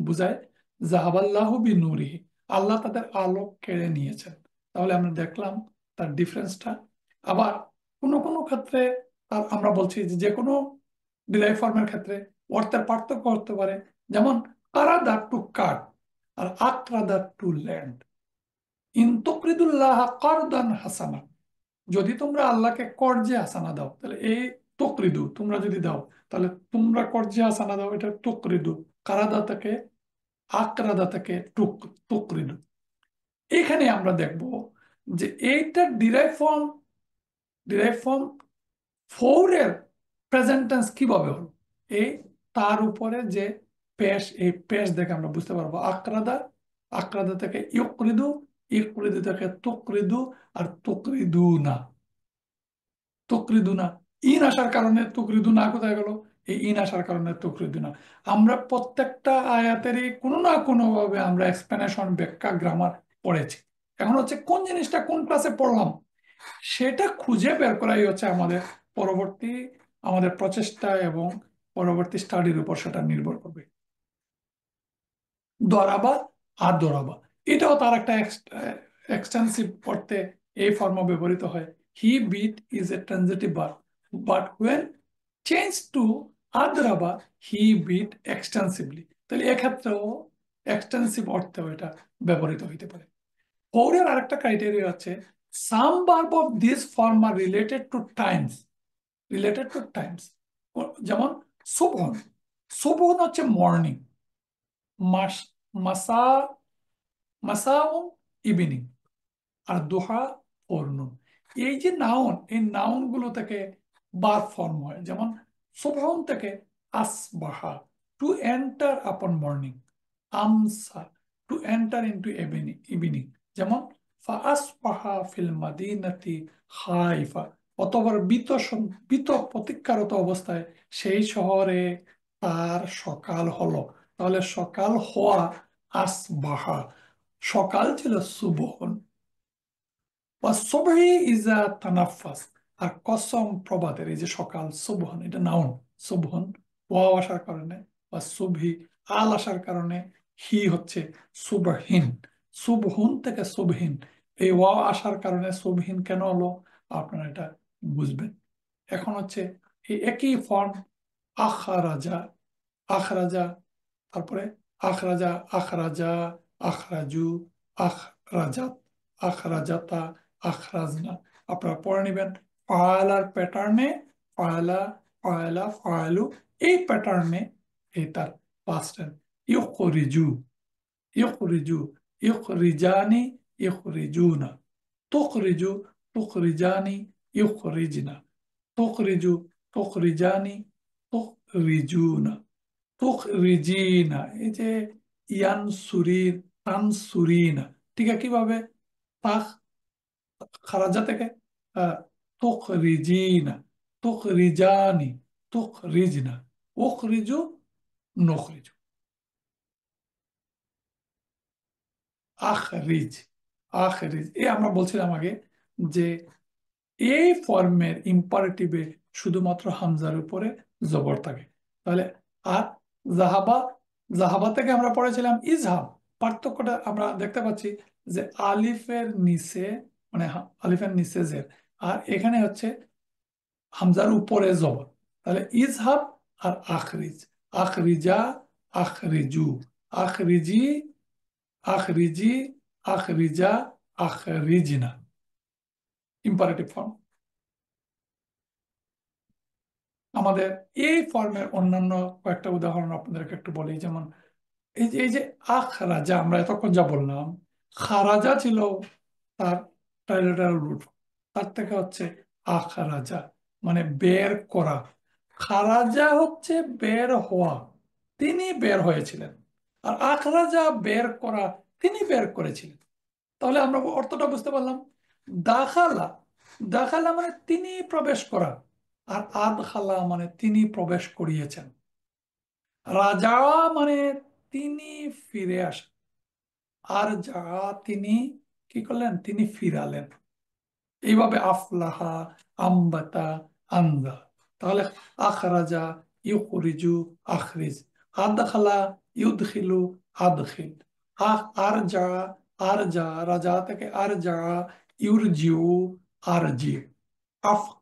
বুঝায় জাহাবাল্লাহু বিনূরিহি, আল্লাহ তাদের আলো কেড়ে নিয়েছেন। তাহলে আমরা দেখলাম তার ডিফারেন্সটা। আবার কোনো কোনো ক্ষেত্রে আমরা বলছি যে যে কোনো ডিরাইভ ফর্মের ক্ষেত্রে অর্থের পার্থক্য হতে পারে। যেমন কারাদা টু কাট আর আক্রাদা টু ল্যান্ড। ইন তুকরিদুল্লাহ কারদান হাসানা, যদি তোমরা আল্লাহকে কর্জে হাসানা দাও, তাহলে এই তকরিদু তোমরা যদি দাও, তাহলে তোমরা কর্জে হাসানা দাও, এটা তকরিদু। কারাদা থেকে আকরাদা থেকে তকরিদু। এখানে আমরা দেখব যে এইটা ডিরাইভ ফর্ম ফোরের প্রেজেন্ট টেন্স কিভাবে হলো। এই তার উপরে যে পেশ, এই পেশ দেখে আমরা বুঝতে পারবো। আকরাদা, আকরাদা থেকে ইউকরিদু, ইউকরিদু থেকে তুকরিদু, আর তুকরিদু না, তুকরিদুনা। ইন আসার কারণে তুকরিদুনা কোথায় গেল? এই ইন আসার কারণে তুকরিদুনা। আমরা প্রত্যেকটা আয়াতেরই কোনো না কোনো ভাবে আমরা এক্সপ্লেনেশন, ব্যাখ্যা, গ্রামার পড়েছি। এখন হচ্ছে কোন জিনিসটা কোন ক্লাসে পড়লাম সেটা খুঁজে বের করাই হচ্ছে আমাদের পরবর্তী, আমাদের প্রচেষ্টা এবং পরবর্তী স্টাডির উপর সেটা নির্ভর করবে। দরাবা আর দরাবা, এটাও তার একটা এক্সটেন্সিভ অর্থে এই ফর্ম ব্যবহৃত হয়। He beat is a transitive verb, but when change to আদরাবা হি বিট এক্সটেন্সিভলি, তাহলে এক্ষেত্রেও এক্সটেন্সিভ অর্থেও এটা ব্যবহৃত হইতে পারে। পৌরের আরেকটা ক্রাইটেরিয়া আছে, some verb of this form are related to times, related to times. যেমন সুবহন, সুবহন হচ্ছে মর্নিং, মাস মাসা মাসাউন ইভিনিং, আর দোহা ফরনুন। এই যে নাউন, এই নাউন গুলো থেকে বার ফর্ম হয়। যেমন সুবহন থেকে আসবাহা, টু এন্টার আপন মর্নিং, আমসা টু এন্টার ইনটু ইভিনিং। যেমন ফাআসবাহা ফিল মাদিনাতি খাইফা, অতঃপর ভীত প্রতীক্ষারত অবস্থায় সেই শহরে তার সকাল হলো। তাহলে সকাল হওয়া আসবাহা, সকাল ছিল সুবহন। ওয়াসবহি ইজা তানাফাস, আর কসম প্রভাতের, এই যে সকাল সুবহন, এটা নাউন। সুবহন ওয়াও আসার কারণে, বা সুবহি আল আসার কারণে, হি হচ্ছে সুবহিন। সুবহুন থেকে সুবহিন, এই ওয়াও আসার কারণে সুবহিন কেন হলো আপনারা এটা বুঝবেন। এখন হচ্ছে এই একই ফর্ম আখরাজা, আখরাজা, তারপরে আখরাজা, আখরাজা, আখরাজু, আখরাজাত, আখরাজাতা, আখরাজনা। আপনারা পড়ে নেবেন ফালার প্যাটার্নে, ফালা, ফালা, ফালু, এই প্যাটার্নে এই তার পাস্ট টেন্স। ইউখরিজু, ইউখরিজু, ইউখরিজানি, ইউখরিজুনা, তুখরিজু, তুখরিজানি, ইউখরিজনা, তুখরিজু, তুখরিজানি, তুখরিজুনা, তুখরিজিনা। এই যে ইয়ানসুরিন, তানসুরিনা, ঠিক আছে কিভাবে? তাখ খারাজা থেকে আহ, তুখরিজিনা, তুখরিজানি, তুখরিজনা, উখরিজু, নুখরিজু, আখরিজ, আখরিজ। এই আমরা বলছিলাম আগে যে এই ফর্মের ইম্পারেটিভে শুধুমাত্র হামজার উপরে জবর থাকে। তাহলে আর জাহাবা, জাহাবা থেকে আমরা পড়েছিলাম ইজহাব। পার্থক্যটা আমরা দেখতে পাচ্ছি যে আলিফের নিচে, মানে আলিফের নিচে জের, আর এখানে হচ্ছে হামজার উপরে জবর। তাহলে ইজহাব আর আখরিজ, আখরিজা, আখরিজু, আখরিজি, আখরিজি, আখরিজা, আখরিজিনা, ইম্পারেটিভ ফর্ম। আমাদের এই ফর্মের অন্যান্য কয়েকটা উদাহরণ আপনাদেরকে একটু বলি। যেমন এই যে আখরাজা, আমরা এতক্ষণ যা বললাম, খারাজা ছিল তার ট্রাইলেটারাল রুট, তার থেকে হচ্ছে আখরাজা, মানে বের করা। খারাজা হচ্ছে বের হওয়া, তিনি বের হয়েছিলেন। আর আখরাজা বের করা, তিনি বের করেছিলেন। তাহলে আমরা অর্থটা বুঝতে পারলাম। দাখালা, দাখালা মানে তিনি প্রবেশ করা, আর আদখালা মানে তিনি প্রবেশ করিয়েছেন। রাজা মানে তিনি ফিরে আসেন। আর যা, তিনি কি করলেন, তিনি ফিরালেন। এইভাবে আফলাহা, আম্বাতা, আনজা। তাহলে আখরাজা, ইউখরিজু, আখরিজ। আদখালা, ইউদখিলু, আদখিল। আরজা, আরজা, রাজা থেকে আরজা, ইউরজিউ, আরজি।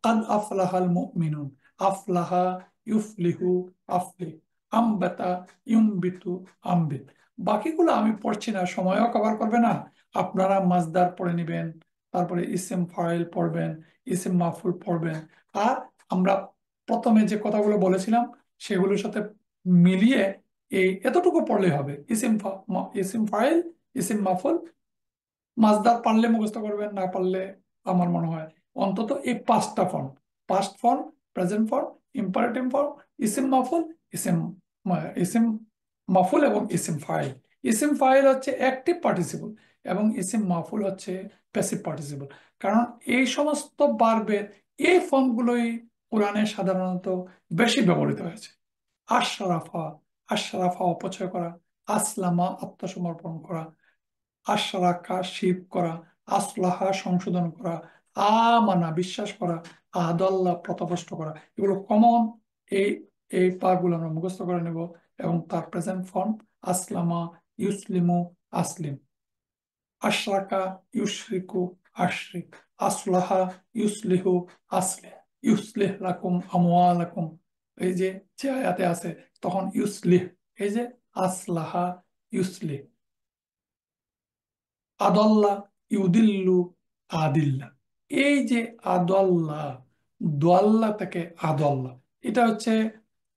কাদ আফলাহাল মুমিনুন, আফলাহা, ইউফলিহু, আফলিহ। আম্বাতা, ইউনবিতু, আম্বিত। বাকিগুলো আমি পড়ছি না, সময়ও কভার করবে না। আপনারা মাজদার পড়ে নেবেন, তারপরে ইসিম ফাইল পড়বেন, ইসিম মাফুল পড়বেন। আর আমরা প্রথমে যে কথাগুলো বলেছিলাম সেগুলোর সাথে মিলিয়ে এই এতটুকু পড়লেই হবে। ইসিম ফাইল, ইসিম মাফুল, মাসদার পারলে মুখস্থ করবেন, না পারলে আমার মনে হয় অন্তত এই পাঁচটা form: past form, present form, imperative form, ইসিম মাফুল, ইসিম ইসিম মাফুল এবং ইসিম ফাইল। ইসিম ফাইল হচ্ছে অ্যাক্টিভ পার্টিসিপল এবং ইসিম মাফুল হচ্ছে প্যাসিভ পার্টিসিপল। কারণ এই সমস্ত বার্বের এই ফর্মগুলোই কোরআনে সাধারণত বেশি ব্যবহৃত হয়েছে। আশরাফা, আশরাফা অপচয় করা, আসলামা আত্মসমর্পণ করা, আশরাকা শিরক করা, আসলাহা সংশোধন করা, আমানা বিশ্বাস করা, আদাল্লাহ পথভ্রষ্ট করা। এগুলো কমন। এই এই পাগুলো আমরা মুখস্থ করে নেব। এবং তার প্রেজেন্ট ফর্ম: আসলামা, ইউসলিমু, আসলিম। আশরাকা, ইউশরিকু, আশরিক। আসলাহা, ইউসলিহু, আসলিহ। ইউসলিহ লাকুম আমওয়ালাকুম, এই যে যে আয়াতে আছে, তখন ইউসলিহ, এই যে আসলাহা, ইউসলিহ। আদল্লা, ইউদিল্লু, আদিল্লা। এই যে আদল্লা, দোয়াল্লা থেকে আদল্লা, এটা হচ্ছে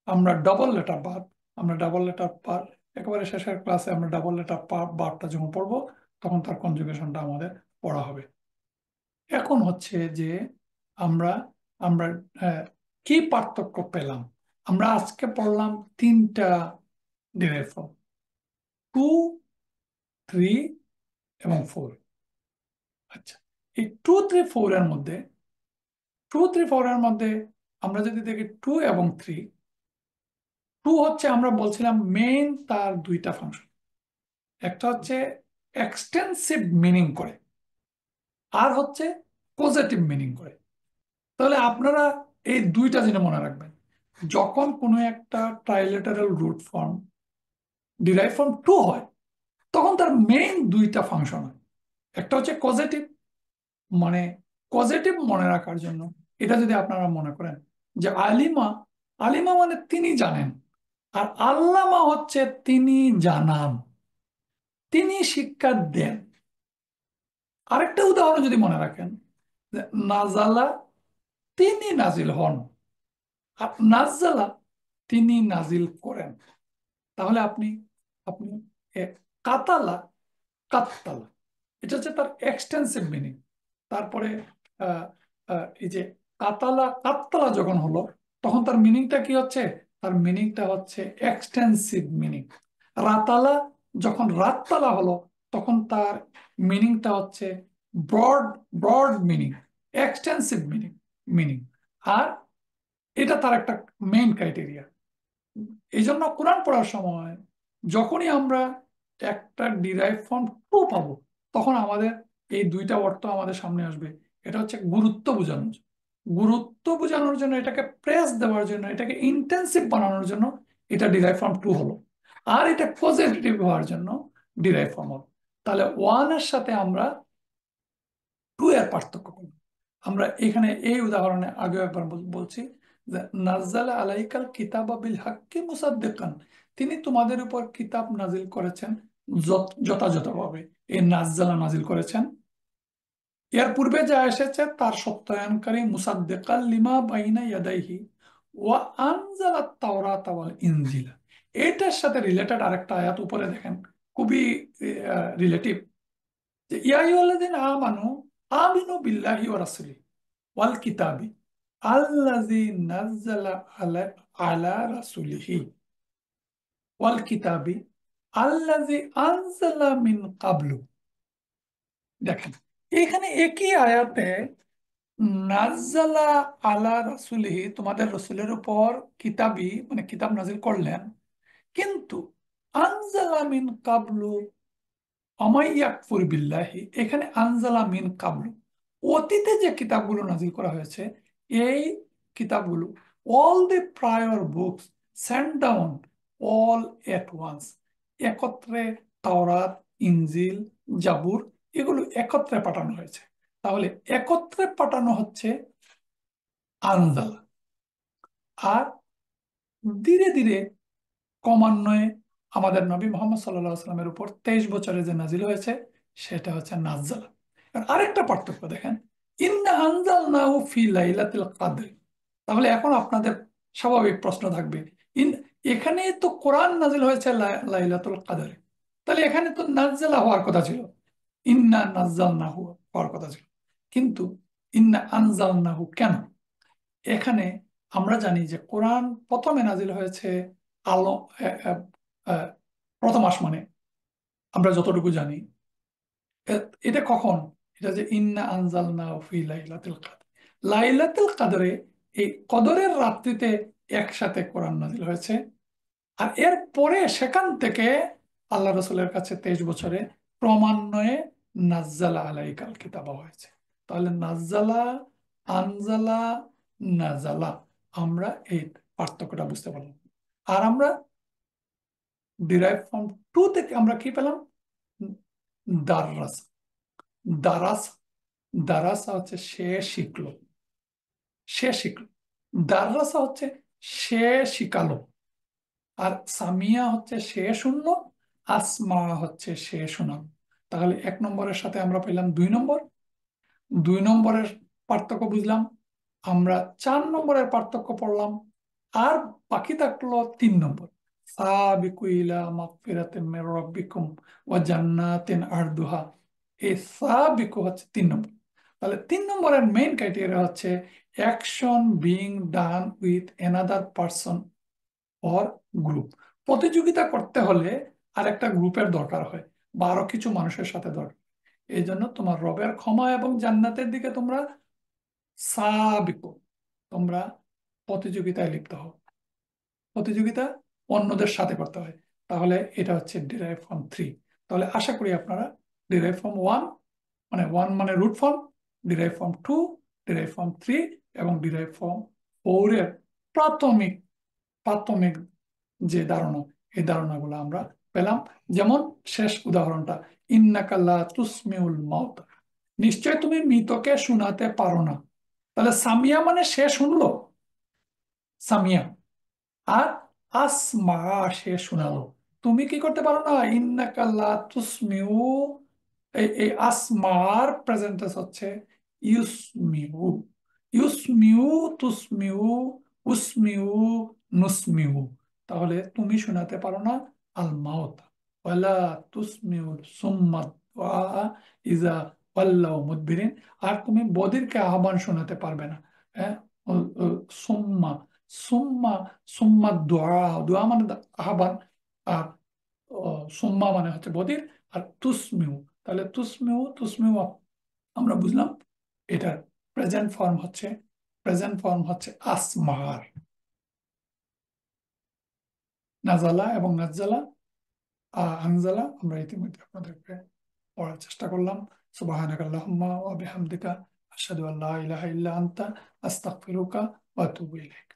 আমরা ডবল লেটার ভার্ব। আমরা ডাবল লেটার পার একেবারে শেষের ক্লাসে আমরা ডাবল লেটার ভার্বটা যখন পড়বো তখন তার কনজুগেশনটা আমাদের পড়া হবে। এখন হচ্ছে যে আমরা আমরা আহ, কি পার্থক্য পেলাম। আমরা আজকে পড়লাম তিনটা ডিরাইভ ফর্ম: টু, থ্রি এবং ফোর। আচ্ছা, এই টু থ্রি ফোর এর মধ্যে, টু থ্রি ফোর এর মধ্যে আমরা যদি দেখি টু এবং থ্রি, টু হচ্ছে আমরা বলছিলাম মেইন তার দুইটা ফাংশন। একটা হচ্ছে এক্সটেন্সিভ মিনিং করে, আর হচ্ছে পজিটিভ মিনিং করে। তাহলে আপনারা এই দুইটা জিনিস মনে রাখবেন। যখন কোনো একটা trilateral root form derive form two হয়, তখন তার মেইন দুইটা ফাংশন হয়। একটা হচ্ছে পজিটিভ, মানে পজিটিভ মনে রাখার জন্য এটা যদি আপনারা মনে করেন যে আলিমা, আলিমা মানে তিনি জানেন, আর আল্লামা হচ্ছে তিনি জানান, তিনি শিক্ষা দেন। আরেকটা উদাহরণ যদি মনে রাখেন, যে নাজালা, তিনি নাজিল হন, আর নাজ্জালা, তিনি নাজিল করেন। তাহলে আপনি আপনি এ, কাতালা, কাত্তালা, এটা হচ্ছে তার এক্সটেন্সিভ মিনিং। তারপরে আহ, এই যে কাতালা, কাত্তালা যখন হলো, তখন তার মিনিংটা কি হচ্ছে? তার মিনিংটা হচ্ছে এক্সটেন্সিভ মিনিং। রাতালা, যখন রাততালা হলো, তখন তার মিনিংটা হচ্ছে broad, broad meaning, extensive meaning. আর এটা তার একটা মেইন ক্রাইটেরিয়া। এই জন্য কোরআন পড়ার সময় যখনই আমরা একটা ডিরাইভ ফর্ম টু পাবো, তখন আমাদের এই দুইটা অর্থ আমাদের সামনে আসবে। এটা হচ্ছে গুরুত্ব বোঝানোর জন্য, গুরুত্ব বোঝানোর জন্য, এটাকে প্রেস দেওয়ার জন্য, এটাকে ইন্টেন্সিভ বানানোর জন্য এটা ডিরাইভ ফর্ম টু হলো। আর এটা পজিটিভ হওয়ার জন্য ডিরাইভ ফর্ম হলো। তাহলে ওয়ানের সাথে আমরা টু এর পার্থক্য করব। আমরা এখানে এই উদাহরণে আগে একবার বলছি যে নাজ্জালা আলাইকাল কিতাবা বিল হাক্কি মুসাদ্দিকান, তিনি তোমাদের উপর কিতাব নাজিল করেছেন যথাযথভাবে। এই নাজ্জালা নাজিল করেছেন, এর পূর্বে যা এসেছে তার সত্যায়নকারী, মুসাদ্দিকাল লিমা বাইনা ইয়াদাইহি ওয়া আনজালাত তাওরাত ওয়াল ইনজিলা। এটার সাথে রিলেটেড আরেকটা আয়াত উপরে দেখেন, খুবই রিলেটিভ, যে ইয়া আইয়ুহাল্লাযীনা আমানু আমিনু বিল্লাহি ওয়া রাসূলিহি ওয়াল কিতাবি আল্লাযী নাজ্জালা আলা আলা রাসূলিহি ওয়াল কিতাবি আল্লাযী আনজালা মিন কাবলু। দেখেন, এখানে একই আয়াতে নাজ্জালা আলা রাসূলিহি, তোমাদের রসুলের উপর কিতাবি মানে কিতাব নাজিল করলেন, কিন্তু আনজালা মিন কাবলু আমাইয়াকফুর বিল্লাহি, এখানে আনজালা মিন কাবলু অতীতে যে কিতাবগুলো নাজিল করা হয়েছে, এই কিতাবগুলো, all the prior books sent down all at once, একত্রে তাওরাত, ইনজিল, জাবুর, এগুলো একত্রে পাঠানো হয়েছে। তাহলে একত্রে পাঠানো হচ্ছে আনজালা। আর ধীরে ধীরে ক্রমান্বয়ে আমাদের নবী মোহাম্মদ সাল্লাহ আসলামের উপর 23 বছরে যে নাজিল হয়েছে সেটা হচ্ছে নাজ্জালা। আর আরেকটা পার্থক্য দেখেন, ইন্না আনজালনাহু ফি লাইলাতুল কদর। তাহলে এখন আপনাদের স্বাভাবিক প্রশ্ন থাকবে, ইন এখানে তো কোরআন নাজিল হয়েছে লাইলাতুল কদরে, তাহলে এখানে তো নাজ্জালা হওয়ার কথা ছিল, ইন্না নাজ্জালনাহু হওয়ার কথা ছিল। কিন্তু ইন্না আনজালনাহু কেন? এখানে আমরা জানি যে কোরআন প্রথমে নাজিল হয়েছে আলো আহ, আহ, আহ, প্রথম আসমানে, আমরা যতটুকু জানি। এটা কখন? এটা যে ইন্না আনজালনা ফি লাইলাতুল কদর, লাইলাতুল কদরে, এই কদরের রাত্রিতে একসাথে কোরআন নাজিল হয়েছে। আর এর পরে সেখান থেকে আল্লাহ রসুলের কাছে 23 বছরে ক্রমান্বয়ে নাজ্জালা আলাইকাল কিতাব হয়েছে। তাহলে নাজ্জালা, আনজালা, নাজালা, আমরা এই পার্থক্যটা বুঝতে পারলাম। আর আমরা ডিরাইভ ফ্রম টু থেকে আমরা কি পেলাম? দারাস, দারাস, দারাসা হচ্ছে সে শিখলো, সে শিখলো। দারাসা হচ্ছে সে শিখালো। আর সামিয়া হচ্ছে সে শুনলো, আসমা হচ্ছে সে শোনালো। তাহলে 1 নম্বরের সাথে আমরা পেলাম 2 নম্বর, 2 নম্বরের পার্থক্য বুঝলাম। আমরা 4 নম্বরের পার্থক্য পড়লাম। আর বাকি থাকলো 3 নম্বর, সাবিকু ইলা মাগফিরাতিন মির রাব্বিকুম ওয়া জান্নাতিন আরদুহা। এই সাবিকু হচ্ছে 3 নম্বর। তাহলে 3 নম্বরের মেইন ক্রাইটেরিয়া হচ্ছে action being done with another person or group. প্রতিযোগিতা করতে হলে আর একটা গ্রুপের দরকার হয়, বা আরো কিছু মানুষের সাথে দরকার। এই জন্য তোমার রবের ক্ষমা এবং জান্নাতের দিকে তোমরা সাবিকু, তোমরা প্রতিযোগিতায় লিপ্ত হও। প্রতিযোগিতা অন্যদের সাথে করতে হয়। তাহলে এটা হচ্ছে ডিরাইভ ফ্রম থ্রি। তাহলে আশা করি আপনারা ডিরাইভ ফ্রম ওয়ান, মানে ওয়ান মানে root form, derive from two, derive from three এবং ডিরাইভ ফ্রম ফোরের প্রাথমিক প্রাথমিক যে ধারণা, এই ধারণাগুলো আমরা পেলাম। যেমন শেষ উদাহরণটা, ইন্নাকাল্লা তুসমিউল মাউত, নিশ্চয় তুমি মৃতকে শোনাতে পারো না। তাহলে সামিয়া মানে সে শুনলো, সামিয়া। আর আসমা, সে শোনালো। তুমি কি করতে পারো না, ইন্নাকাল্লা তুসমিউ, এই আসমার প্রেজেন্টেন্স হচ্ছে ইউসমিউ। ইউসমিউ, তুসমিউ, উসমিউ, নুসমিউ। তাহলে তুমি শোনাতে পারো না আল মাউত, ওয়ালা তুসমিউ সুম্মা দুআ ইজা ওয়াল্লাউ মুদবিরিন। আর তুমি বধিরকে আহ্বান শোনাতে পারবে না। হ্যাঁ, সুম্মা, সুম্মা, সুম্মা দোয়া, দোয়া মানে আহ্বান। আর সুম্মা মানে হচ্ছে বধির। আর তুসমিউ, তাহলে তুসমিউ, তুসমিউ আমরা বুঝলাম এটার প্রেজেন্ট ফর্ম হচ্ছে, প্রেজেন্ট ফর্ম হচ্ছে আসমার। নাজালা এবং নাজ্জালা, আনজালা আমরা ইতিমধ্যে আপনাদেরকে পড়ার চেষ্টা করলাম। সুবহানাকা আল্লাহুম্মা ওয়া বিহামদিকা আশহাদু আল্লা ইলাহা ইল্লা আনতা আস্তাগফিরুকা ওয়া আতুবু ইলাইক।